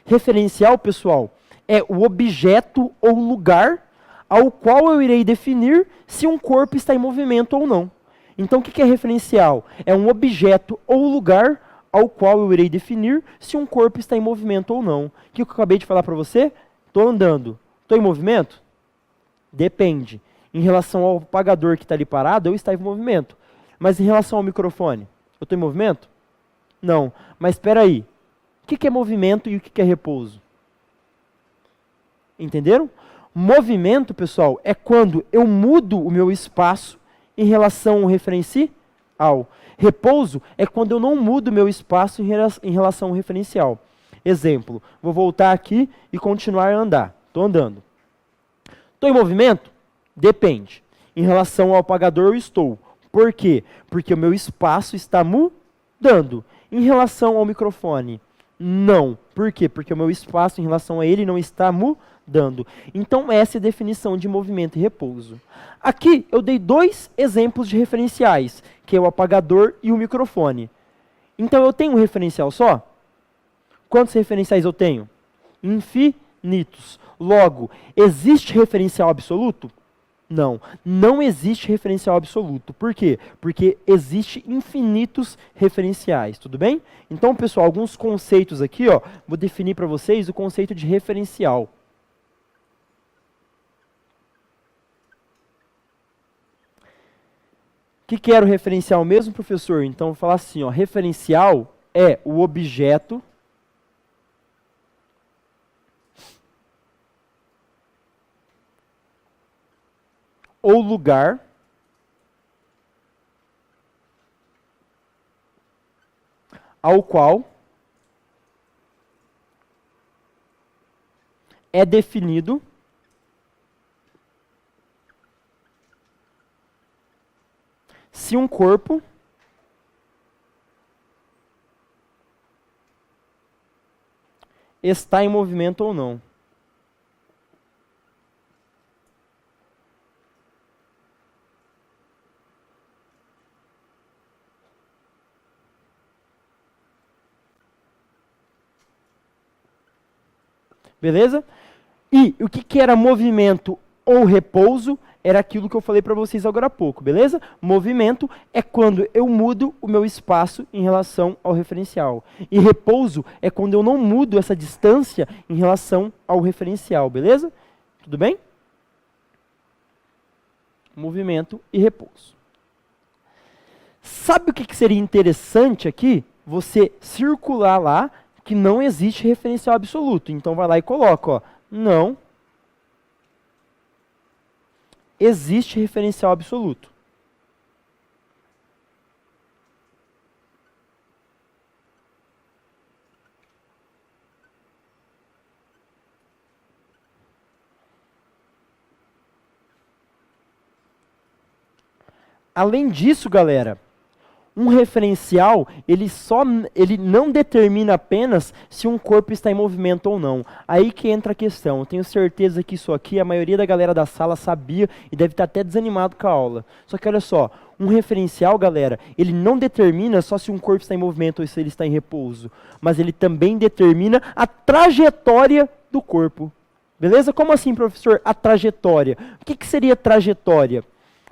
Referencial, pessoal, é o objeto ou lugar ao qual eu irei definir se um corpo está em movimento ou não. Então, o que é referencial? É um objeto ou lugar ao qual eu irei definir se um corpo está em movimento ou não. O que eu acabei de falar para você? Estou andando. Estou em movimento? Depende. Em relação ao apagador que está ali parado, eu estou em movimento. Mas em relação ao microfone, eu estou em movimento? Não. Mas espera aí. O que é movimento e o que é repouso? Entenderam? Movimento, pessoal, é quando eu mudo o meu espaço em relação ao referencial. Repouso é quando eu não mudo o meu espaço em relação ao referencial. Exemplo, vou voltar aqui e continuar a andar. Estou andando. Estou em movimento? Depende. Em relação ao apagador, eu estou. Por quê? Porque o meu espaço está mudando. Em relação ao microfone, não. Por quê? Porque o meu espaço em relação a ele não está mudando. Então, essa é a definição de movimento e repouso. Aqui, eu dei dois exemplos de referenciais, que é o apagador e o microfone. Então, eu tenho um referencial só? Quantos referenciais eu tenho? Infinitos. Logo, existe referencial absoluto? Não, não existe referencial absoluto. Por quê? Porque existe infinitos referenciais, tudo bem? Então, pessoal, alguns conceitos aqui, ó, vou definir para vocês o conceito de referencial. O que era o referencial mesmo, professor? Então, vou falar assim, ó, referencial é o objeto ou lugar ao qual é definido se um corpo está em movimento ou não. Beleza? E o que era movimento ou repouso? Era aquilo que eu falei para vocês agora há pouco, beleza? Movimento é quando eu mudo o meu espaço em relação ao referencial. E repouso é quando eu não mudo essa distância em relação ao referencial, beleza? Tudo bem? Movimento e repouso. Sabe o que seria interessante aqui? Você circular lá que não existe referencial absoluto. Então vai lá e coloca, ó, não existe referencial absoluto. Além disso, galera, um referencial, ele não determina apenas se um corpo está em movimento ou não. Aí que entra a questão. Eu tenho certeza que isso aqui, a maioria da galera da sala sabia e deve estar até desanimado com a aula. Só que olha só, um referencial, galera, ele não determina só se um corpo está em movimento ou se ele está em repouso, mas ele também determina a trajetória do corpo. Beleza? Como assim, professor? A trajetória. O que seria trajetória?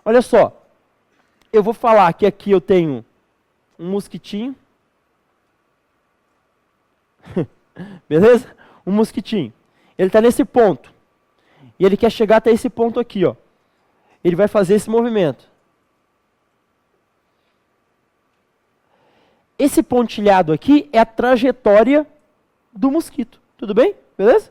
Olha só, eu vou falar que aqui eu tenho um mosquitinho. Beleza? Um mosquitinho. Ele está nesse ponto. E ele quer chegar até esse ponto aqui, ó. Ele vai fazer esse movimento. Esse pontilhado aqui é a trajetória do mosquito. Tudo bem? Beleza?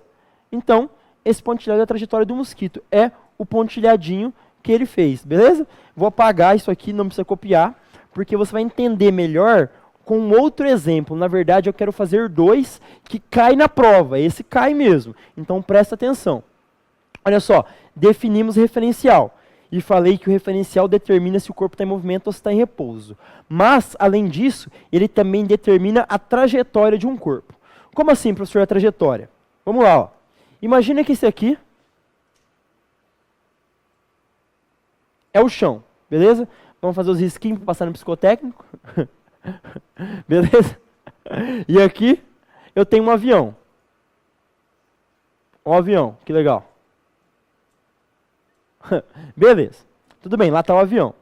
Então, esse pontilhado é a trajetória do mosquito. É o pontilhadinho que ele fez. Beleza? Vou apagar isso aqui, não precisa copiar, porque você vai entender melhor com um outro exemplo. Na verdade, eu quero fazer dois que caem na prova. Esse cai mesmo. Então, presta atenção. Olha só, definimos referencial. E falei que o referencial determina se o corpo está em movimento ou se está em repouso. Mas, além disso, ele também determina a trajetória de um corpo. Como assim, professor, a trajetória? Vamos lá, ó. Imagina que esse aqui é o chão, beleza? Vamos fazer os risquinhos para passar no psicotécnico. Beleza? E aqui eu tenho um avião. Um avião, que legal. Beleza. Tudo bem, lá está o avião.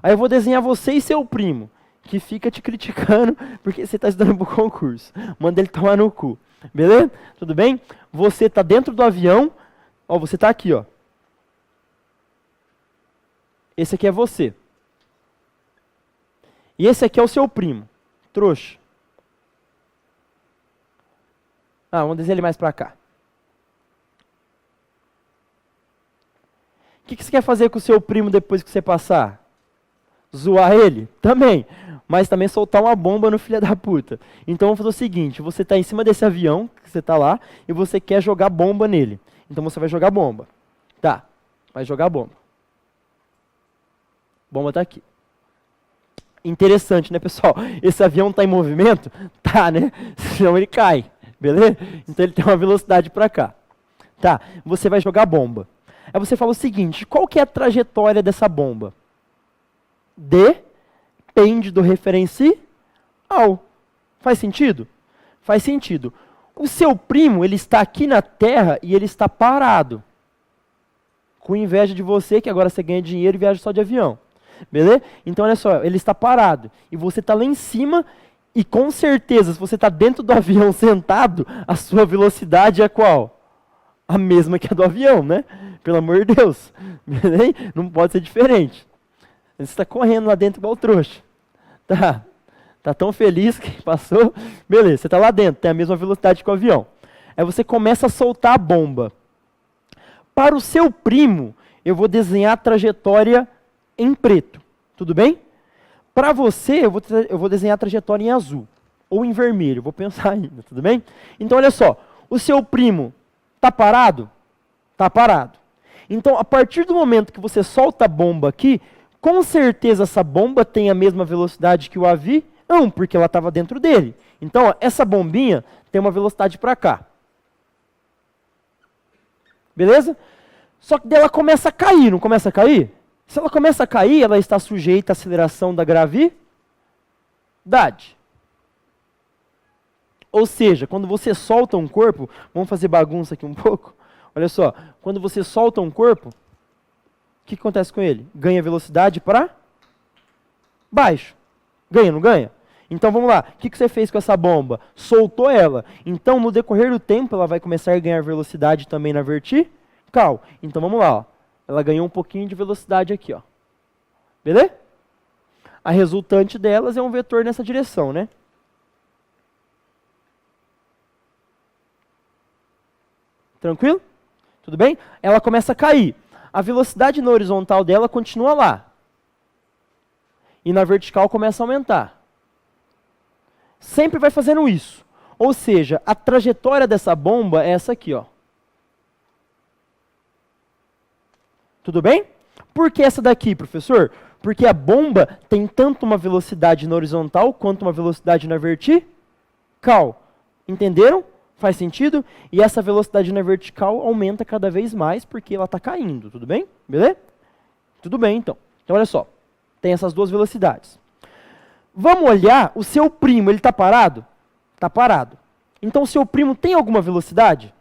Aí eu vou desenhar você e seu primo, que fica te criticando porque você está estudando para o concurso. Manda ele tomar no cu. Beleza? Tudo bem? Você está dentro do avião. Ó, você está aqui, ó. Esse aqui é você. E esse aqui é o seu primo. Trouxa. Ah, vamos desenhar ele mais para cá. O que você quer fazer com o seu primo depois que você passar? Zoar ele? Também. Mas também soltar uma bomba no filho da puta. Então vamos fazer o seguinte, você está em cima desse avião, que você está lá, e você quer jogar bomba nele. Então você vai jogar bomba. Tá, vai jogar bomba. Bomba está aqui. Interessante, né, pessoal? Esse avião está em movimento? Tá, né? Senão ele cai, beleza? Então ele tem uma velocidade para cá. Tá, você vai jogar bomba. Aí você fala o seguinte, qual que é a trajetória dessa bomba? Depende do referencial. Faz sentido? Faz sentido. O seu primo, ele está aqui na Terra e ele está parado. Com inveja de você, que agora você ganha dinheiro e viaja só de avião. Beleza? Então, olha só, ele está parado. E você está lá em cima e com certeza, se você está dentro do avião sentado, a sua velocidade é qual? A mesma que a do avião, né? Pelo amor de Deus. Beleza? Não pode ser diferente. Você está correndo lá dentro igual trouxa. Tá tão feliz que passou. Beleza, você está lá dentro, tem a mesma velocidade que o avião. Aí você começa a soltar a bomba. Para o seu primo, eu vou desenhar a trajetória em preto. Tudo bem? Para você, eu vou desenhar a trajetória em azul. Ou em vermelho, vou pensar ainda, tudo bem? Então, olha só, o seu primo está parado? Está parado. Então, a partir do momento que você solta a bomba aqui, com certeza essa bomba tem a mesma velocidade que o avião, porque ela estava dentro dele. Então, ó, essa bombinha tem uma velocidade para cá. Beleza? Só que daí ela começa a cair, não começa a cair? Se ela começa a cair, ela está sujeita à aceleração da gravidade. Ou seja, quando você solta um corpo, vamos fazer bagunça aqui um pouco. Olha só, quando você solta um corpo, o que acontece com ele? Ganha velocidade para baixo. Ganha, não ganha? Então vamos lá, o que você fez com essa bomba? Soltou ela. Então no decorrer do tempo ela vai começar a ganhar velocidade também na vertical. Então vamos lá, ó. Ela ganhou um pouquinho de velocidade aqui, ó. Beleza? A resultante delas é um vetor nessa direção, né? Tranquilo? Tudo bem? Ela começa a cair. A velocidade na horizontal dela continua lá. E na vertical começa a aumentar. Sempre vai fazendo isso. Ou seja, a trajetória dessa bomba é essa aqui, ó. Tudo bem? Por que essa daqui, professor? Porque a bomba tem tanto uma velocidade na horizontal quanto uma velocidade na vertical. Entenderam? Faz sentido? E essa velocidade na vertical aumenta cada vez mais porque ela está caindo. Tudo bem? Beleza? Tudo bem, então. Então, olha só. Tem essas duas velocidades. Vamos olhar o seu primo. Ele está parado? Está parado. Então, o seu primo tem alguma velocidade?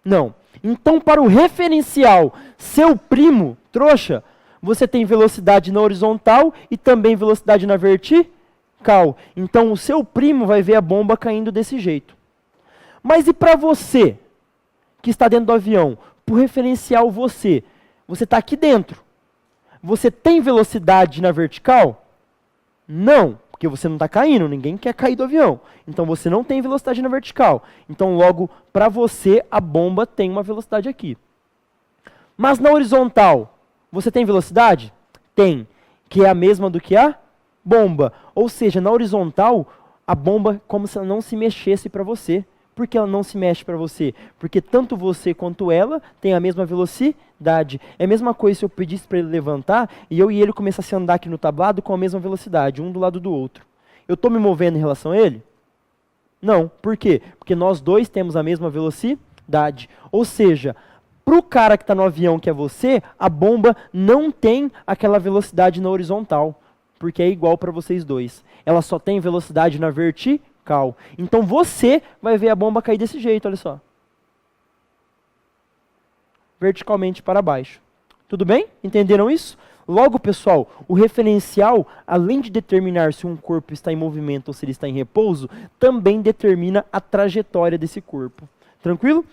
Não. Então, para o referencial, seu primo, trouxa, você tem velocidade na horizontal e também velocidade na vertical. Então, o seu primo vai ver a bomba caindo desse jeito. Mas e para você, que está dentro do avião? Por referencial você está aqui dentro. Você tem velocidade na vertical? Não, porque você não está caindo, ninguém quer cair do avião. Então você não tem velocidade na vertical. Então logo, para você, a bomba tem uma velocidade aqui. Mas na horizontal, você tem velocidade? Tem, que é a mesma do que a bomba. Ou seja, na horizontal, a bomba é como se ela não se mexesse para você. Por que ela não se mexe para você? Porque tanto você quanto ela tem a mesma velocidade. É a mesma coisa se eu pedisse para ele levantar e eu e ele começasse a andar aqui no tablado com a mesma velocidade, um do lado do outro. Eu estou me movendo em relação a ele? Não. Por quê? Porque nós dois temos a mesma velocidade. Ou seja, para o cara que está no avião, que é você, a bomba não tem aquela velocidade na horizontal. Porque é igual para vocês dois. Ela só tem velocidade na vertical. Então você vai ver a bomba cair desse jeito, olha só. Verticalmente para baixo. Tudo bem? Entenderam isso? Logo, pessoal, o referencial, além de determinar se um corpo está em movimento ou se ele está em repouso, também determina a trajetória desse corpo. Tranquilo?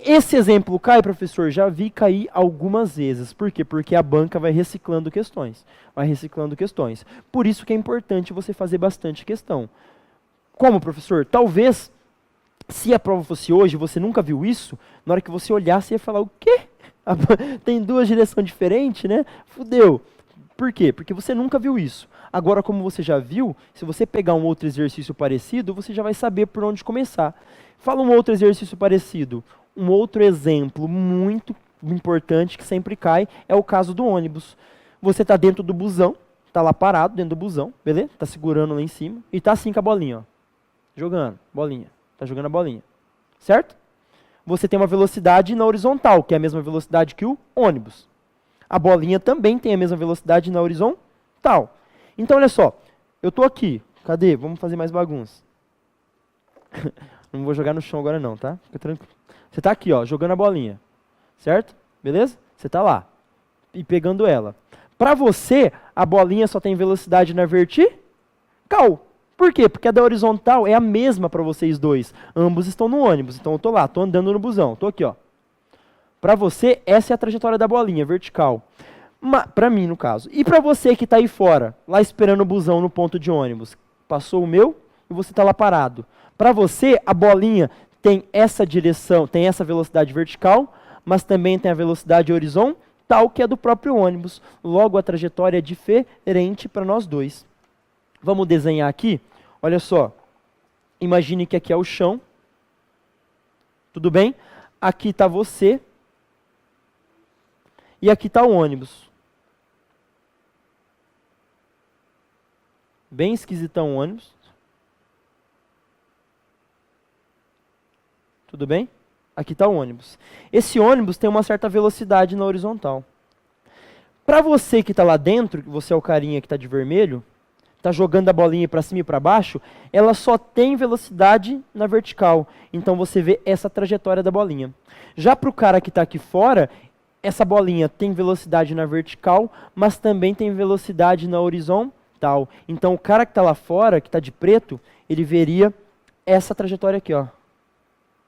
Esse exemplo cai, professor, já vi cair algumas vezes. Por quê? Porque a banca vai reciclando questões. Vai reciclando questões. Por isso que é importante você fazer bastante questão. Como, professor? Talvez, se a prova fosse hoje, você nunca viu isso, na hora que você olhar, você ia falar, o quê? Tem duas direções diferentes, né? Fudeu. Por quê? Porque você nunca viu isso. Agora, como você já viu, se você pegar um outro exercício parecido, você já vai saber por onde começar. Fala um outro exercício parecido. Um outro exemplo muito importante que sempre cai é o caso do ônibus. Você está dentro do busão, está lá parado dentro do busão, beleza? Está segurando lá em cima e está assim com a bolinha, ó. Jogando, bolinha. Está jogando a bolinha. Certo? Você tem uma velocidade na horizontal, que é a mesma velocidade que o ônibus. A bolinha também tem a mesma velocidade na horizontal. Então, olha só. Eu estou aqui. Cadê? Vamos fazer mais bagunça. Não vou jogar no chão agora não, tá? Fica tranquilo. Você está aqui, ó, jogando a bolinha. Certo? Beleza? Você está lá. E pegando ela. Para você, a bolinha só tem velocidade na vertical. Por quê? Porque a da horizontal é a mesma para vocês dois. Ambos estão no ônibus. Então eu estou lá, estou andando no busão. Estou aqui, ó. Para você, essa é a trajetória da bolinha, vertical. Para mim, no caso. E para você que está aí fora, lá esperando o busão no ponto de ônibus. Passou o meu e você está lá parado. Para você, a bolinha tem essa direção, tem essa velocidade vertical, mas também tem a velocidade horizontal. tal que a do próprio ônibus. Logo, a trajetória é diferente para nós dois. Vamos desenhar aqui? Olha só. Imagine que aqui é o chão. Tudo bem? Aqui está você. E aqui está o ônibus. Bem esquisitão o ônibus. Tudo bem? Aqui está o ônibus. Esse ônibus tem uma certa velocidade na horizontal. Para você que está lá dentro, você é o carinha que está de vermelho, está jogando a bolinha para cima e para baixo, ela só tem velocidade na vertical. Então você vê essa trajetória da bolinha. Já para o cara que está aqui fora, essa bolinha tem velocidade na vertical, mas também tem velocidade na horizontal. Então o cara que está lá fora, que está de preto, ele veria essa trajetória aqui, ó,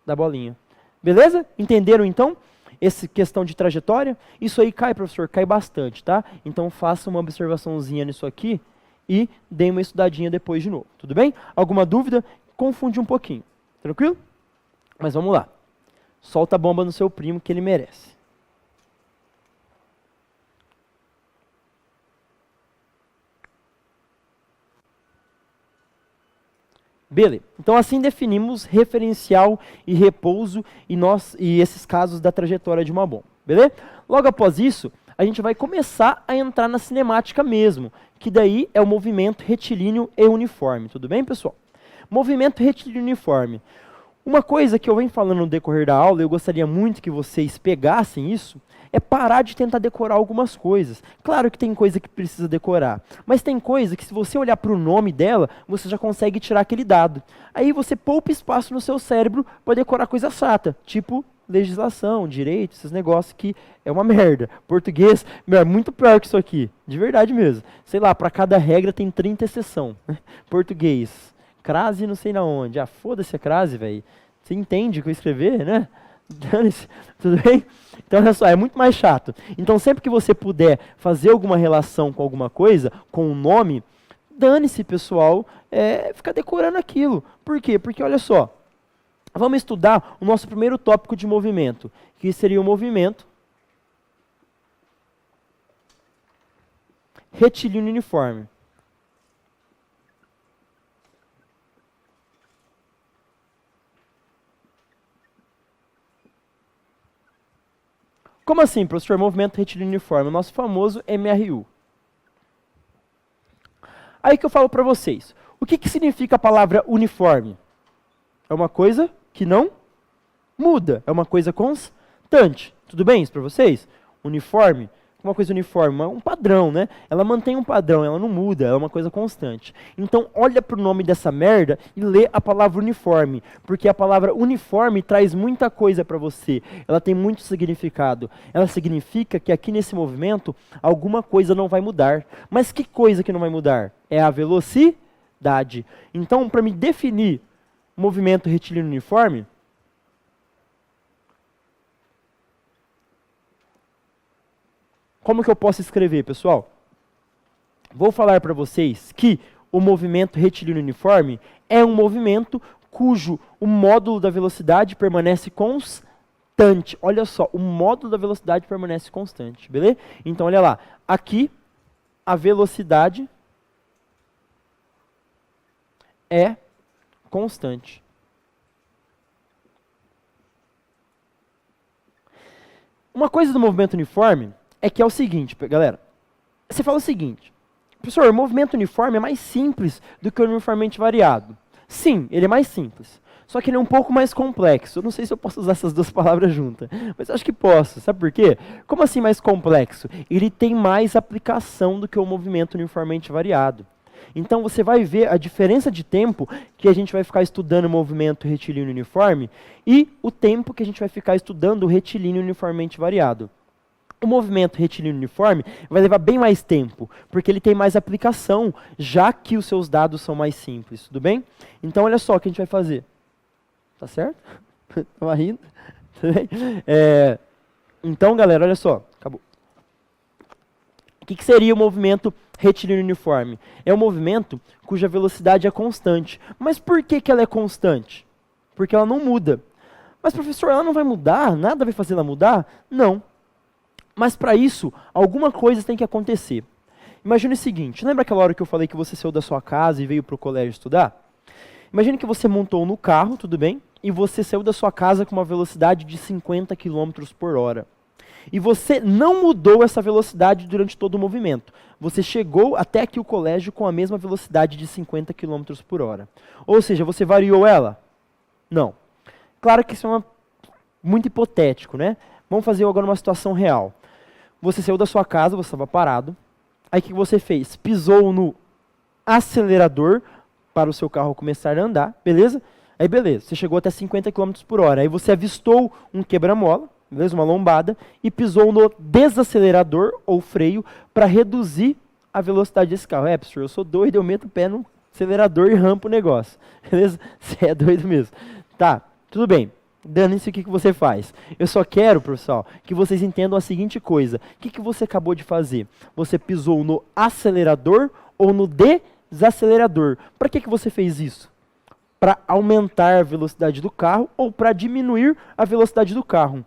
da bolinha. Beleza? Entenderam então? Essa questão de trajetória? Isso aí cai, professor, cai bastante, tá? Então faça uma observaçãozinha nisso aqui e dê uma estudadinha depois de novo. Tudo bem? Alguma dúvida? Confunde um pouquinho. Tranquilo? Mas vamos lá. Solta a bomba no seu primo que ele merece. Beleza. Então assim definimos referencial e repouso e esses casos da trajetória de uma bomba. Beleza? Logo após isso, a gente vai começar a entrar na cinemática mesmo, que daí é o movimento retilíneo e uniforme. Tudo bem, pessoal? Movimento retilíneo uniforme. Uma coisa que eu venho falando no decorrer da aula, eu gostaria muito que vocês pegassem isso, é parar de tentar decorar algumas coisas. Claro que tem coisa que precisa decorar, mas tem coisa que se você olhar para o nome dela, você já consegue tirar aquele dado. Aí você poupa espaço no seu cérebro para decorar coisa chata, tipo legislação, direito, esses negócios que é uma merda. Português, meu, é muito pior que isso aqui, de verdade mesmo. Sei lá, para cada regra tem 30 exceção. Português, crase não sei na onde. Ah, foda-se a crase, velho. Você entende o que eu escrever, né? Dane-se, tudo bem? Então, olha só, é muito mais chato. Então, sempre que você puder fazer alguma relação com alguma coisa, com um nome, dane-se, pessoal, ficar decorando aquilo. Por quê? Porque, olha só, vamos estudar o nosso primeiro tópico de movimento, que seria o movimento retilíneo uniforme. Como assim, professor? Movimento retilíneo uniforme, o nosso famoso MRU. Aí que eu falo para vocês, o que significa a palavra uniforme? É uma coisa que não muda, é uma coisa constante. Tudo bem isso para vocês? Uniforme, uma coisa uniforme, um padrão, né? Ela mantém um padrão, ela não muda, é uma coisa constante. Então olha para o nome dessa merda e lê a palavra uniforme, porque a palavra uniforme traz muita coisa para você, ela tem muito significado. Ela significa que aqui nesse movimento alguma coisa não vai mudar. Mas que coisa que não vai mudar? É a velocidade. Então, para me definir movimento retilíneo uniforme, como que eu posso escrever, pessoal? Vou falar para vocês que o movimento retilíneo uniforme é um movimento cujo o módulo da velocidade permanece constante. Olha só, o módulo da velocidade permanece constante, beleza? Então, olha lá, aqui a velocidade é constante. Uma coisa do movimento uniforme é que é o seguinte, galera. Você fala o seguinte, professor, o movimento uniforme é mais simples do que o uniformemente variado. Sim, ele é mais simples. Só que ele é um pouco mais complexo. Eu não sei se eu posso usar essas duas palavras juntas, mas acho que posso. Sabe por quê? Como assim mais complexo? Ele tem mais aplicação do que o movimento uniformemente variado. Então você vai ver a diferença de tempo que a gente vai ficar estudando o movimento retilíneo uniforme e o tempo que a gente vai ficar estudando o retilíneo uniformemente variado. O movimento retilíneo uniforme vai levar bem mais tempo, porque ele tem mais aplicação, já que os seus dados são mais simples, tudo bem? Então olha só o que a gente vai fazer. Tá certo? Tava rindo? Tudo bem? Então, galera, olha só. Acabou. O que seria o movimento retilíneo uniforme? É um movimento cuja velocidade é constante. Mas por que ela é constante? Porque ela não muda. Mas, professor, ela não vai mudar? Nada vai fazer ela mudar? Não. Mas para isso, alguma coisa tem que acontecer. Imagine o seguinte, lembra aquela hora que eu falei que você saiu da sua casa e veio para o colégio estudar? Imagine que você montou no carro, tudo bem? E você saiu da sua casa com uma velocidade de 50 km por hora. E você não mudou essa velocidade durante todo o movimento. Você chegou até aqui o colégio com a mesma velocidade de 50 km por hora. Ou seja, você variou ela? Não. Claro que isso é muito hipotético, né? Vamos fazer agora uma situação real. Você saiu da sua casa, você estava parado. Aí o que você fez? Pisou no acelerador para o seu carro começar a andar, beleza? Aí beleza, você chegou até 50 km por hora. Aí você avistou um quebra-mola, beleza? Uma lombada, e pisou no desacelerador ou freio para reduzir a velocidade desse carro. É, professor, eu sou doido, eu meto o pé no acelerador e rampo o negócio. Beleza? Você é doido mesmo. Tá, tudo bem. Dane-se o que você faz. Eu só quero, pessoal, que vocês entendam a seguinte coisa. O que você acabou de fazer? Você pisou no acelerador ou no desacelerador. Para que você fez isso? Para aumentar a velocidade do carro ou para diminuir a velocidade do carro.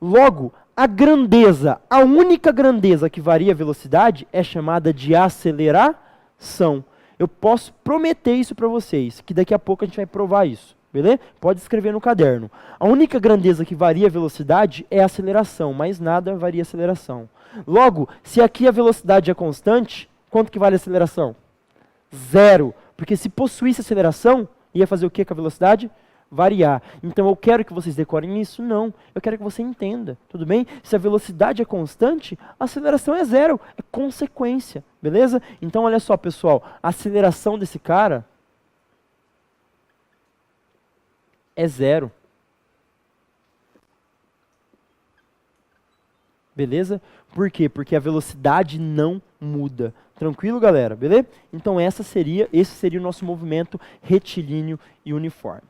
Logo, a grandeza, a única grandeza que varia a velocidade é chamada de aceleração. Eu posso prometer isso para vocês, que daqui a pouco a gente vai provar isso. Beleza? Pode escrever no caderno. A única grandeza que varia a velocidade é a aceleração, mais nada varia a aceleração. Logo, se aqui a velocidade é constante, quanto que vale a aceleração? 0. Porque se possuísse aceleração, ia fazer o que com a velocidade? Variar. Então eu quero que vocês decorem isso? Não. Eu quero que você entenda. Tudo bem? Se a velocidade é constante, a aceleração é 0. É consequência. Beleza? Então olha só, pessoal. A aceleração desse cara é 0. Beleza? Por quê? Porque a velocidade não muda. Tranquilo, galera? Beleza? Então esse seria o nosso movimento retilíneo e uniforme.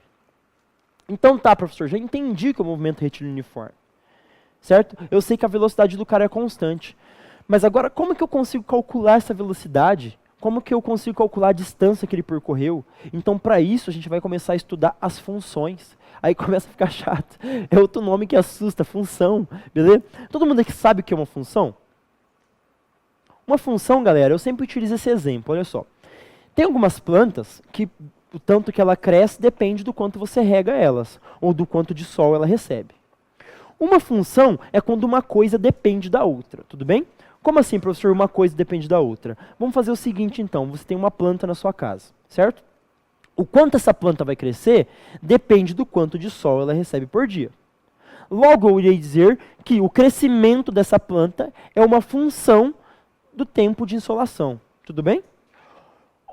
Então tá, professor, já entendi que é o movimento retilíneo e uniforme. Certo? Eu sei que a velocidade do cara é constante. Mas agora, como que eu consigo calcular essa velocidade? Como que eu consigo calcular a distância que ele percorreu? Então, para isso, a gente vai começar a estudar as funções. Aí começa a ficar chato. É outro nome que assusta, função. Beleza? Todo mundo aqui sabe o que é uma função? Uma função, galera, eu sempre utilizo esse exemplo, olha só. Tem algumas plantas que o tanto que ela cresce depende do quanto você rega elas, ou do quanto de sol ela recebe. Uma função é quando uma coisa depende da outra, tudo bem? Como assim, professor, uma coisa depende da outra? Vamos fazer o seguinte, então. Você tem uma planta na sua casa, certo? O quanto essa planta vai crescer depende do quanto de sol ela recebe por dia. Logo, eu irei dizer que o crescimento dessa planta é uma função do tempo de insolação. Tudo bem?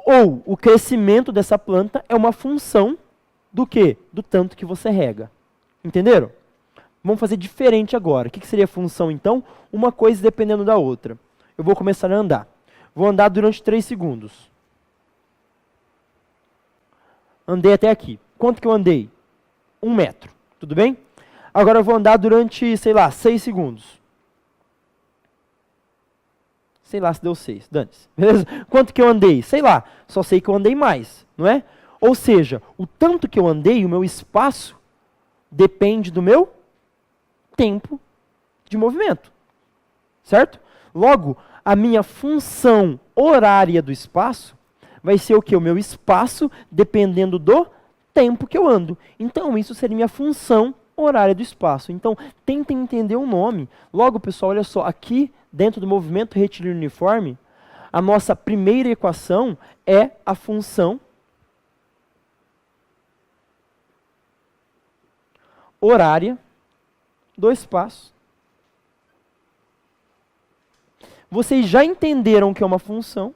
Ou o crescimento dessa planta é uma função do quê? Do tanto que você rega. Entenderam? Vamos fazer diferente agora. O que seria função, então? Uma coisa dependendo da outra. Eu vou começar a andar. Vou andar durante 3 segundos. Andei até aqui. Quanto que eu andei? 1 metro. Tudo bem? Agora eu vou andar durante, sei lá, 6 segundos. Sei lá se deu 6. Dane-se. Beleza? Quanto que eu andei? Sei lá. Só sei que eu andei mais. Não é? Ou seja, o tanto que eu andei, o meu espaço, depende do meu tempo de movimento, certo? Logo, a minha função horária do espaço vai ser o que? O meu espaço dependendo do tempo que eu ando. Então, isso seria minha função horária do espaço. Então, tentem entender o nome. Logo, pessoal, olha só, aqui dentro do movimento retilíneo uniforme, a nossa primeira equação é a função horária do espaço. Vocês já entenderam o que é uma função.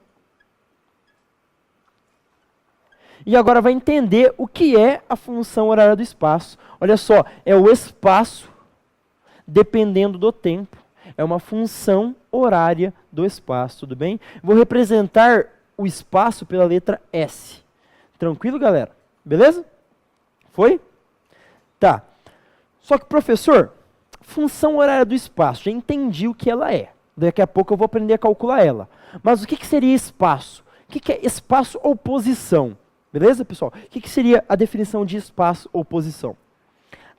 E agora vai entender o que é a função horária do espaço. Olha só, é o espaço dependendo do tempo. É uma função horária do espaço, tudo bem? Vou representar o espaço pela letra S. Tranquilo, galera? Beleza? Foi? Tá. Só que, professor, função horária do espaço, já entendi o que ela é. Daqui a pouco eu vou aprender a calcular ela. Mas o que seria espaço? O que é espaço ou posição? Beleza, pessoal? O que seria a definição de espaço ou posição?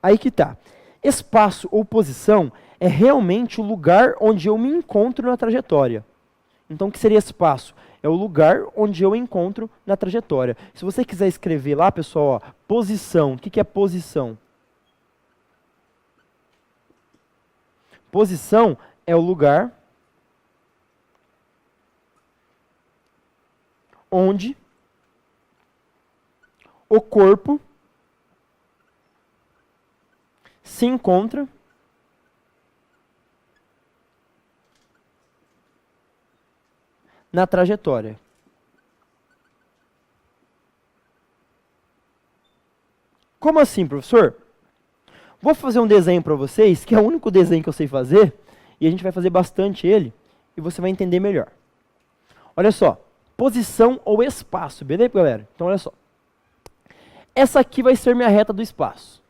Aí que tá. Espaço ou posição é realmente o lugar onde eu me encontro na trajetória. Então, o que seria espaço? É o lugar onde eu encontro na trajetória. Se você quiser escrever lá, pessoal, ó, posição. O que é posição? Posição é o lugar onde o corpo se encontra na trajetória. Como assim, professor? Vou fazer um desenho para vocês, que é o único desenho que eu sei fazer, e a gente vai fazer bastante ele, e você vai entender melhor. Olha só, posição ou espaço, beleza, galera? Então, olha só. Essa aqui vai ser minha reta do espaço.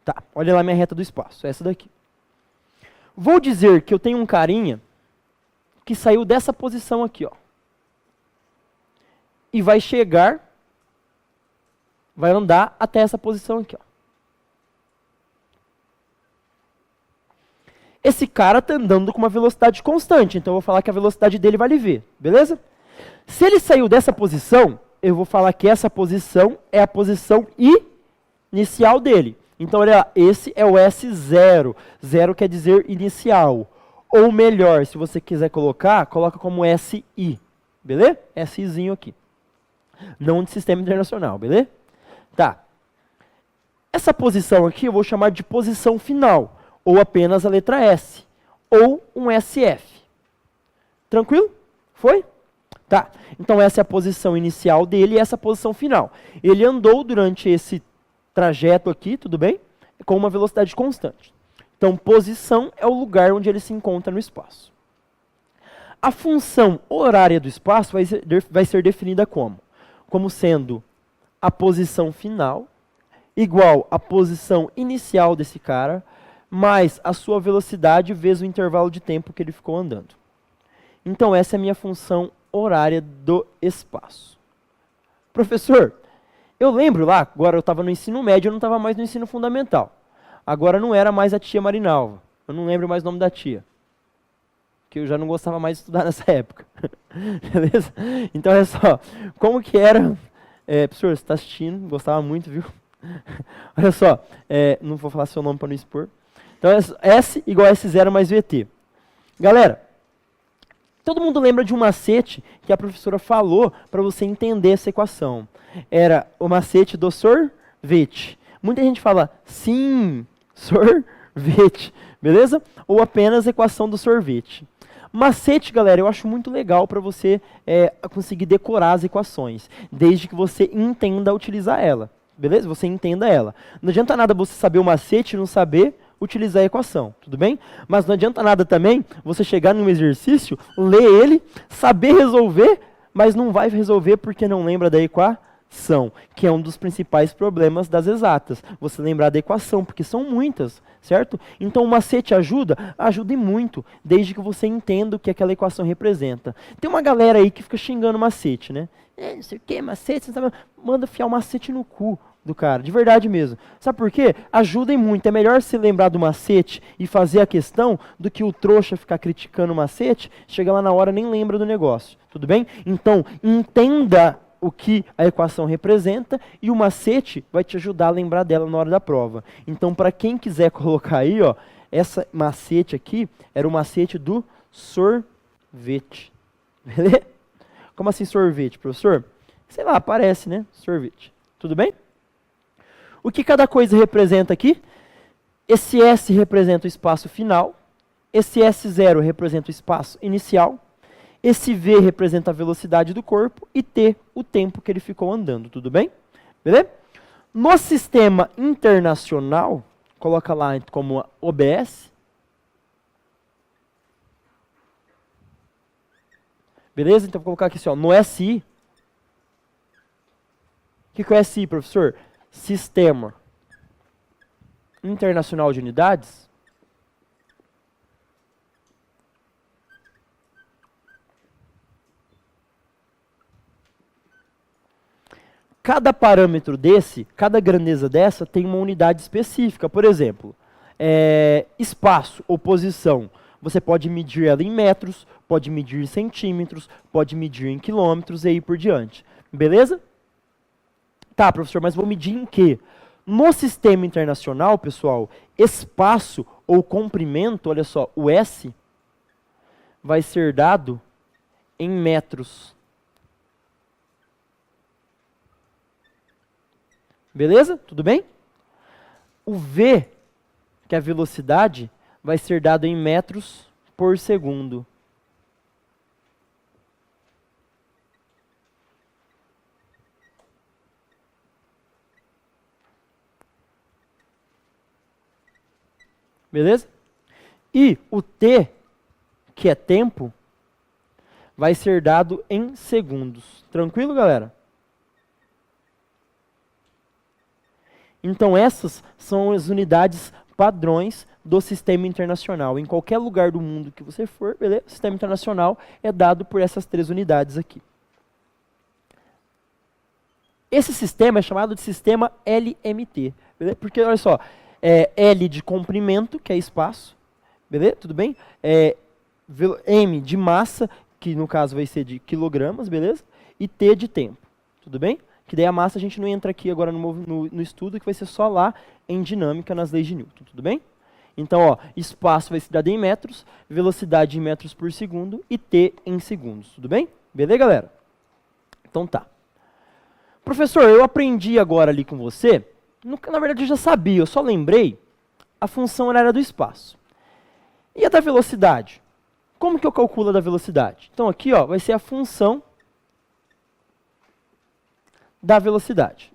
Tá, olha lá minha reta do espaço, essa daqui. Vou dizer que eu tenho um carinha que saiu dessa posição aqui, ó. E vai chegar, vai andar até essa posição aqui, ó. Esse cara está andando com uma velocidade constante, então eu vou falar que a velocidade dele vale v, beleza? Se ele saiu dessa posição, eu vou falar que essa posição é a posição inicial dele. Então, olha lá, esse é o S0. 0 quer dizer inicial. Ou melhor, se você quiser colocar, coloca como SI. Beleza? SIzinho aqui. Não de sistema internacional, beleza? Tá. Essa posição aqui eu vou chamar de posição final. Ou apenas a letra S. Ou um SF. Tranquilo? Foi? Tá. Então, essa é a posição inicial dele e essa é a posição final. Ele andou durante esse trajeto aqui, tudo bem? Com uma velocidade constante. Então, posição é o lugar onde ele se encontra no espaço. A função horária do espaço vai ser definida como? Como sendo a posição final igual à posição inicial desse cara, mais a sua velocidade vezes o intervalo de tempo que ele ficou andando. Então, essa é a minha função horária do espaço. Professor, eu lembro lá, agora eu estava no ensino médio, eu não estava mais no ensino fundamental. Agora não era mais a tia Marinalva. Eu não lembro mais o nome da tia. Que eu já não gostava mais de estudar nessa época. Beleza? Então, olha só. Como que era... professor, você está assistindo, gostava muito, viu? Olha só. Não vou falar seu nome para não expor. Então, S igual a S0 mais VT. Galera, todo mundo lembra de um macete que a professora falou para você entender essa equação. Era o macete do sorvete. Muita gente fala, sim, sorvete, beleza? Ou apenas equação do sorvete. Macete, galera, eu acho muito legal para você conseguir decorar as equações, desde que você entenda utilizar ela, beleza? Você entenda ela. Não adianta nada você saber o macete e não saber utilizar a equação, tudo bem? Mas não adianta nada também você chegar num exercício, ler ele, saber resolver, mas não vai resolver porque não lembra da equação, que é um dos principais problemas das exatas. Você lembrar da equação, porque são muitas, certo? Então o macete ajuda? Ajuda e muito, desde que você entenda o que aquela equação representa. Tem uma galera aí que fica xingando o macete, né? Não sei o que, macete, você sabe? Manda enfiar o macete no cu do cara, de verdade mesmo. Sabe por quê? Ajudem muito. É melhor se lembrar do macete e fazer a questão do que o trouxa ficar criticando o macete, chega lá na hora e nem lembra do negócio. Tudo bem? Então, entenda o que a equação representa e o macete vai te ajudar a lembrar dela na hora da prova. Então, para quem quiser colocar aí, ó, essa macete aqui era o macete do sorvete. Beleza? Como assim sorvete, professor? Sei lá, parece, né? Sorvete. Tudo bem? O que cada coisa representa aqui? Esse S representa o espaço final, esse S0 representa o espaço inicial, esse V representa a velocidade do corpo e T, o tempo que ele ficou andando, tudo bem? Beleza? No sistema internacional, coloca lá como OBS. Beleza? Então vou colocar aqui assim, ó, no SI. O que é o SI, professor? Sistema Internacional de Unidades. Cada parâmetro desse, cada grandeza dessa, tem uma unidade específica. Por exemplo, espaço ou posição. Você pode medir ela em metros, pode medir em centímetros, pode medir em quilômetros e aí por diante. Beleza? Tá, professor, mas vou medir em quê? No sistema internacional, pessoal, espaço ou comprimento, olha só, o S vai ser dado em metros. Beleza? Tudo bem? O V, que é a velocidade, vai ser dado em metros por segundo. Beleza? E o T, que é tempo, vai ser dado em segundos. Tranquilo, galera? Então essas são as unidades padrões do sistema internacional. Em qualquer lugar do mundo que você for, beleza? O sistema internacional é dado por essas 3 unidades aqui. Esse sistema é chamado de sistema LMT, beleza? Porque, olha só, L de comprimento, que é espaço, beleza? Tudo bem? M de massa, que no caso vai ser de quilogramas, beleza? E T de tempo, tudo bem? Que daí a massa a gente não entra aqui agora no estudo, que vai ser só lá em dinâmica, nas leis de Newton, tudo bem? Então, ó, espaço vai ser dado em metros, velocidade em metros por segundo e T em segundos, tudo bem? Beleza, galera? Então tá. Professor, eu aprendi agora ali com você, na verdade eu já sabia, eu só lembrei a função horária do espaço. E a da velocidade? Como que eu calculo a da velocidade? Então aqui, ó, vai ser a função da velocidade.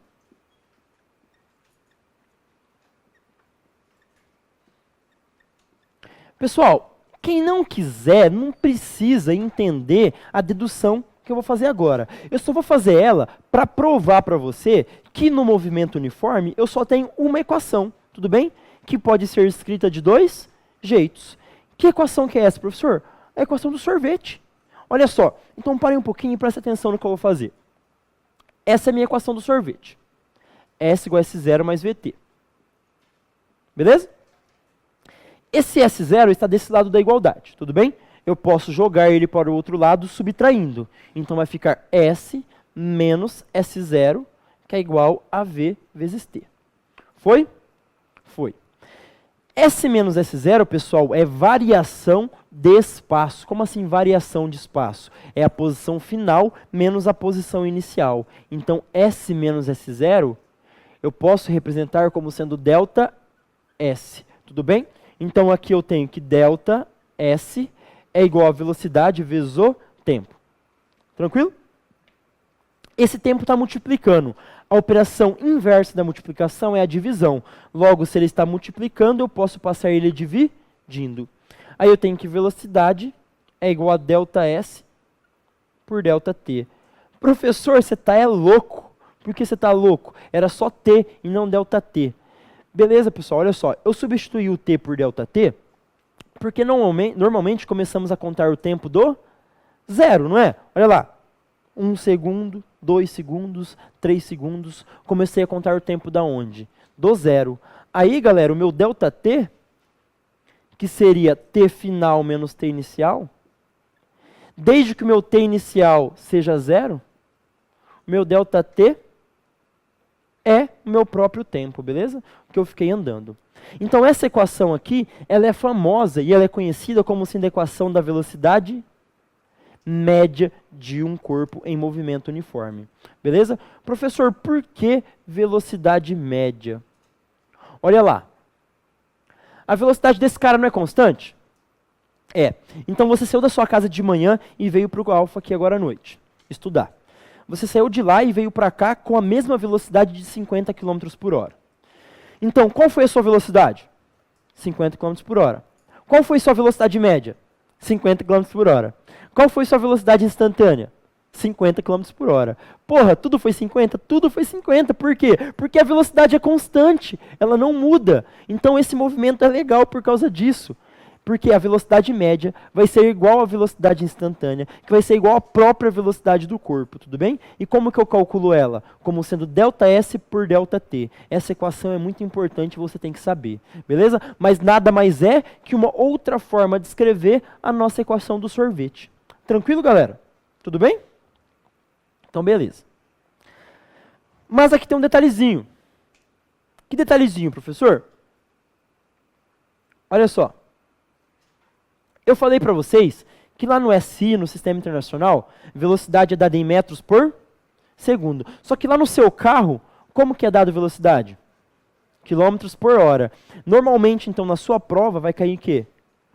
Pessoal, quem não quiser, não precisa entender a dedução que eu vou fazer agora. Eu só vou fazer ela para provar para você que no movimento uniforme eu só tenho uma equação, tudo bem? Que pode ser escrita de 2 jeitos. Que equação que é essa, professor? A equação do sorvete. Olha só, então parem um pouquinho e preste atenção no que eu vou fazer. Essa é a minha equação do sorvete. S igual a S0 mais VT. Beleza? Esse S0 está desse lado da igualdade, tudo bem? Eu posso jogar ele para o outro lado subtraindo. Então vai ficar S menos S0, que é igual a V vezes T. Foi? Foi. S menos S0, pessoal, é variação de espaço. Como assim variação de espaço? É a posição final menos a posição inicial. Então, S menos S0, eu posso representar como sendo delta S. Tudo bem? Então, aqui eu tenho que delta S é igual a velocidade vezes o tempo. Tranquilo? Esse tempo está multiplicando. A operação inversa da multiplicação é a divisão. Logo, se ele está multiplicando, eu posso passar ele dividindo. Aí eu tenho que velocidade é igual a delta S por delta T. Professor, você está louco. Por que você está louco? Era só T e não delta T. Beleza, pessoal, olha só. Eu substituí o T por delta T porque normalmente começamos a contar o tempo do zero, não é? Olha lá. 1 segundo, 2 segundos, 3 segundos. Comecei a contar o tempo da onde? Do zero. Aí, galera, o meu delta T, que seria T final menos T inicial, desde que o meu T inicial seja zero, o meu delta T é o meu próprio tempo, beleza? Que eu fiquei andando. Então, essa equação aqui, ela é famosa e ela é conhecida como sendo a equação da velocidade média de um corpo em movimento uniforme. Beleza? Professor, por que velocidade média? Olha lá. A velocidade desse cara não é constante? É. Então você saiu da sua casa de manhã e veio para o Alfa aqui agora à noite estudar. Você saiu de lá e veio para cá com a mesma velocidade de 50 km por hora. Então, qual foi a sua velocidade? 50 km por hora. Qual foi a sua velocidade média? 50 km por hora. Qual foi a sua velocidade instantânea? 50 km por hora. Porra, tudo foi 50? Tudo foi 50. Por quê? Porque a velocidade é constante, ela não muda. Então esse movimento é legal por causa disso. Porque a velocidade média vai ser igual à velocidade instantânea, que vai ser igual à própria velocidade do corpo, tudo bem? E como que eu calculo ela? Como sendo ΔS por ΔT. Essa equação é muito importante, você tem que saber, beleza? Mas nada mais é que uma outra forma de escrever a nossa equação do sorvete. Tranquilo, galera? Tudo bem? Então, beleza. Mas aqui tem um detalhezinho. Que detalhezinho, professor? Olha só. Eu falei para vocês que lá no SI, no Sistema Internacional, velocidade é dada em metros por segundo. Só que lá no seu carro, como que é dado velocidade? Quilômetros por hora. Normalmente, então, na sua prova, vai cair em quê?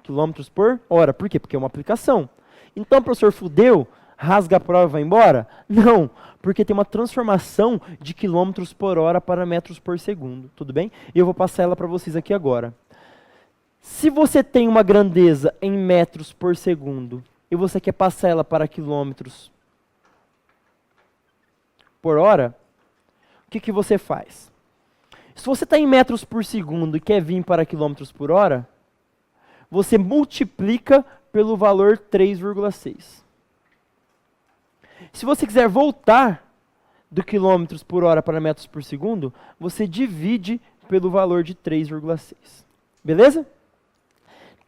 Quilômetros por hora. Por quê? Porque é uma aplicação. Então, professor, fudeu, rasga a prova e vai embora? Não, porque tem uma transformação de quilômetros por hora para metros por segundo, tudo bem? E eu vou passar ela para vocês aqui agora. Se você tem uma grandeza em metros por segundo e você quer passar ela para quilômetros por hora, o que você faz? Se você está em metros por segundo e quer vir para quilômetros por hora, você multiplica pelo valor 3,6. Se você quiser voltar do quilômetros por hora para metros por segundo, você divide pelo valor de 3,6. Beleza?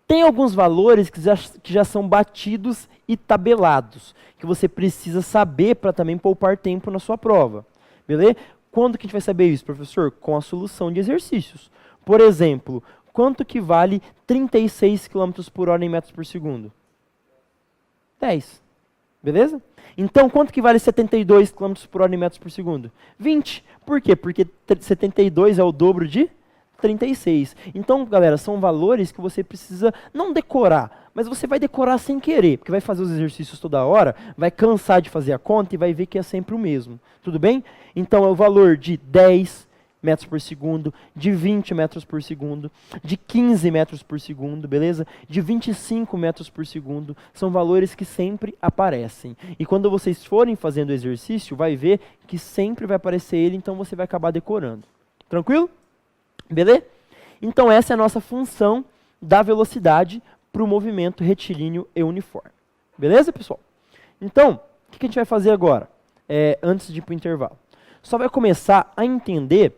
Tem alguns valores que já são batidos e tabelados, que você precisa saber para também poupar tempo na sua prova. Beleza? Quando que a gente vai saber isso, professor? Com a solução de exercícios. Por exemplo, quanto que vale 36 km por hora em metros por segundo? 10. Beleza? Então, quanto que vale 72 km por hora em metros por segundo? 20. Por quê? Porque 72 é o dobro de 36. Então, galera, são valores que você precisa não decorar, mas você vai decorar sem querer, porque vai fazer os exercícios toda hora, vai cansar de fazer a conta e vai ver que é sempre o mesmo. Tudo bem? Então, é o valor de 10 metros por segundo, de 20 metros por segundo, de 15 metros por segundo, beleza? De 25 metros por segundo, são valores que sempre aparecem. E quando vocês forem fazendo o exercício, vai ver que sempre vai aparecer ele, então você vai acabar decorando. Tranquilo? Beleza? Então essa é a nossa função da velocidade para o movimento retilíneo e uniforme. Beleza, pessoal? Então, o que a gente vai fazer agora? Antes de ir para o intervalo. Só vai começar a entender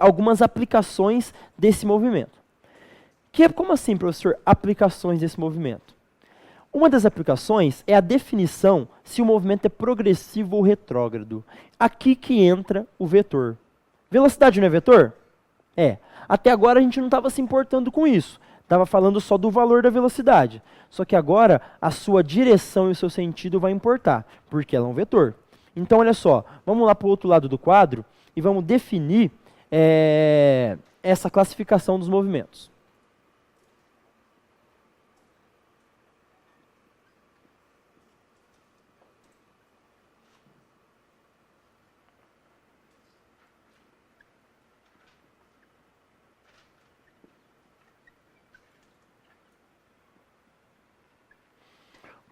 algumas aplicações desse movimento. Como assim, professor, aplicações desse movimento? Uma das aplicações é a definição se o movimento é progressivo ou retrógrado. Aqui que entra o vetor. Velocidade não é vetor? Até agora a gente não estava se importando com isso. Estava falando só do valor da velocidade. Só que agora a sua direção e o seu sentido vai importar, porque ela é um vetor. Então, olha só, vamos lá para o outro lado do quadro e vamos definir essa classificação dos movimentos.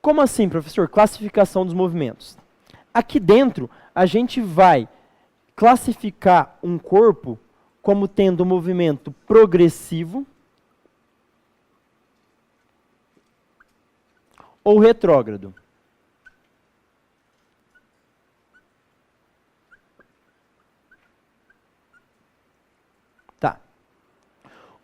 Como assim, professor? Classificação dos movimentos. Aqui dentro, a gente vai classificar um corpo como tendo um movimento progressivo ou retrógrado. Tá.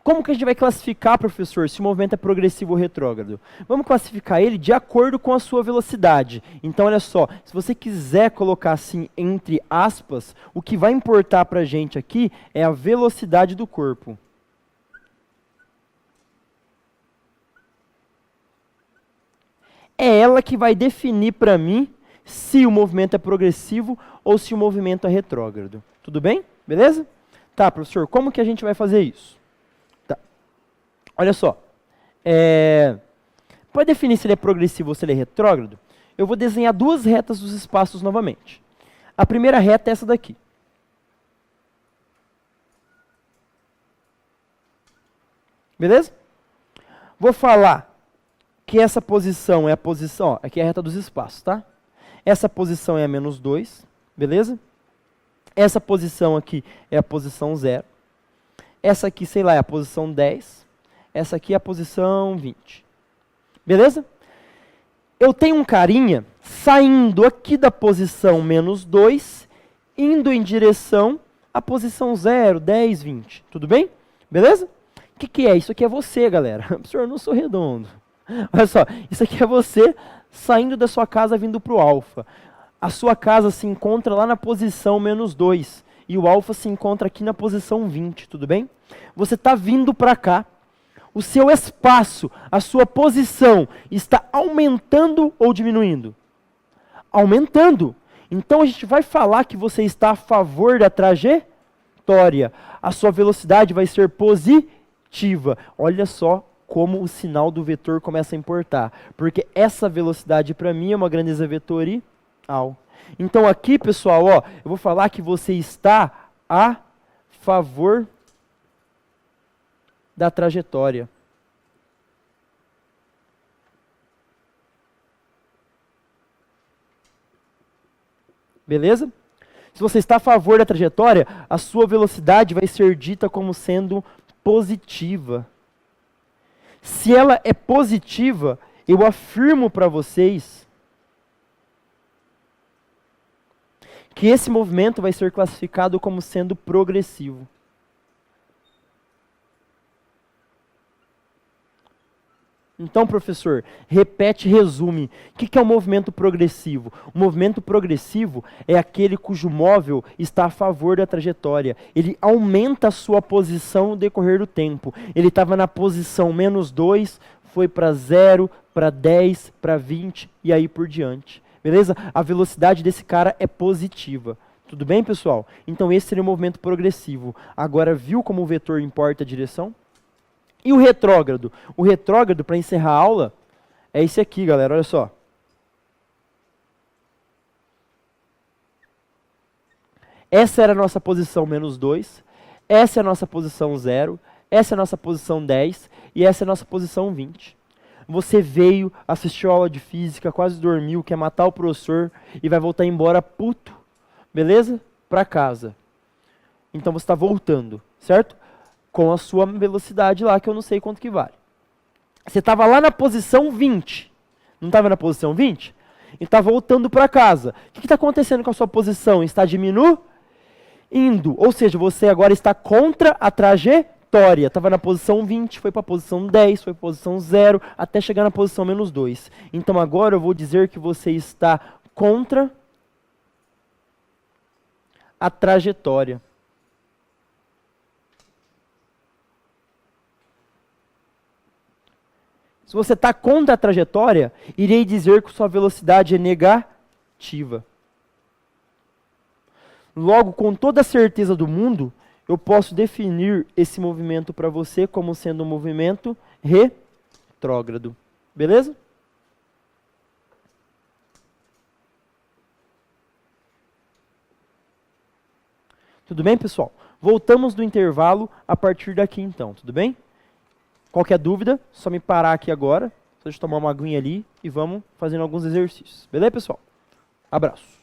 Como que a gente vai classificar, professor, se o movimento é progressivo ou retrógrado? Vamos classificar ele de acordo com a sua velocidade. Então, olha só, se você quiser colocar assim, entre aspas, o que vai importar para a gente aqui é a velocidade do corpo. É ela que vai definir para mim se o movimento é progressivo ou se o movimento é retrógrado. Tudo bem? Beleza? Tá, professor, como que a gente vai fazer isso? Olha só, para definir se ele é progressivo ou se ele é retrógrado, eu vou desenhar duas retas dos espaços novamente. A primeira reta é essa daqui. Beleza? Vou falar que essa posição é a posição, aqui é a reta dos espaços, tá? Essa posição é a menos 2, beleza? Essa posição aqui é a posição 0. Essa aqui, sei lá, é a posição 10. essa aqui é a posição 20. Beleza? Eu tenho um carinha saindo aqui da posição menos 2, indo em direção à posição 0, 10, 20. Tudo bem? Beleza? O que é? Isso aqui é você, galera. Professor, eu não sou redondo. Olha só, isso aqui é você saindo da sua casa vindo para o alfa. A sua casa se encontra lá na posição menos 2 e o alfa se encontra aqui na posição 20, tudo bem? Você está vindo para cá. O seu espaço, a sua posição está aumentando ou diminuindo? Aumentando. Então a gente vai falar que você está a favor da trajetória. A sua velocidade vai ser positiva. Olha só como o sinal do vetor começa a importar. Porque essa velocidade para mim é uma grandeza vetorial. Então aqui, pessoal, ó, eu vou falar que você está a favor da trajetória. Beleza? Se você está a favor da trajetória, a sua velocidade vai ser dita como sendo positiva. Se ela é positiva, eu afirmo para vocês que esse movimento vai ser classificado como sendo progressivo. Então, professor, repete, resume. O que é um movimento progressivo? O movimento progressivo é aquele cujo móvel está a favor da trajetória. Ele aumenta a sua posição no decorrer do tempo. Ele estava na posição menos 2, foi para 0, para 10, para 20 e aí por diante. Beleza? A velocidade desse cara é positiva. Tudo bem, pessoal? Então esse seria o movimento progressivo. Agora, viu como o vetor importa a direção? E o retrógrado? O retrógrado, para encerrar a aula, é esse aqui, galera, olha só. Essa era a nossa posição menos 2, essa é a nossa posição 0, essa é a nossa posição 10 e essa é a nossa posição 20. Você veio, assistiu a aula de física, quase dormiu, quer matar o professor e vai voltar embora puto, beleza? Para casa. Então você está voltando, certo? Com a sua velocidade lá, que eu não sei quanto que vale. Você estava lá na posição 20. Não estava na posição 20? E está voltando para casa. O que está acontecendo com a sua posição? Está diminuindo. Ou seja, você agora está contra a trajetória. Estava na posição 20, foi para a posição 10, foi para a posição 0, até chegar na posição menos 2. Então agora eu vou dizer que você está contra a trajetória. Se você está contra a trajetória, irei dizer que sua velocidade é negativa. Logo, com toda a certeza do mundo, eu posso definir esse movimento para você como sendo um movimento retrógrado. Beleza? Tudo bem, pessoal? Voltamos do intervalo a partir daqui, então. Tudo bem? Qualquer dúvida, só me parar aqui agora. Deixa eu tomar uma aguinha ali e vamos fazendo alguns exercícios. Beleza, pessoal? Abraço.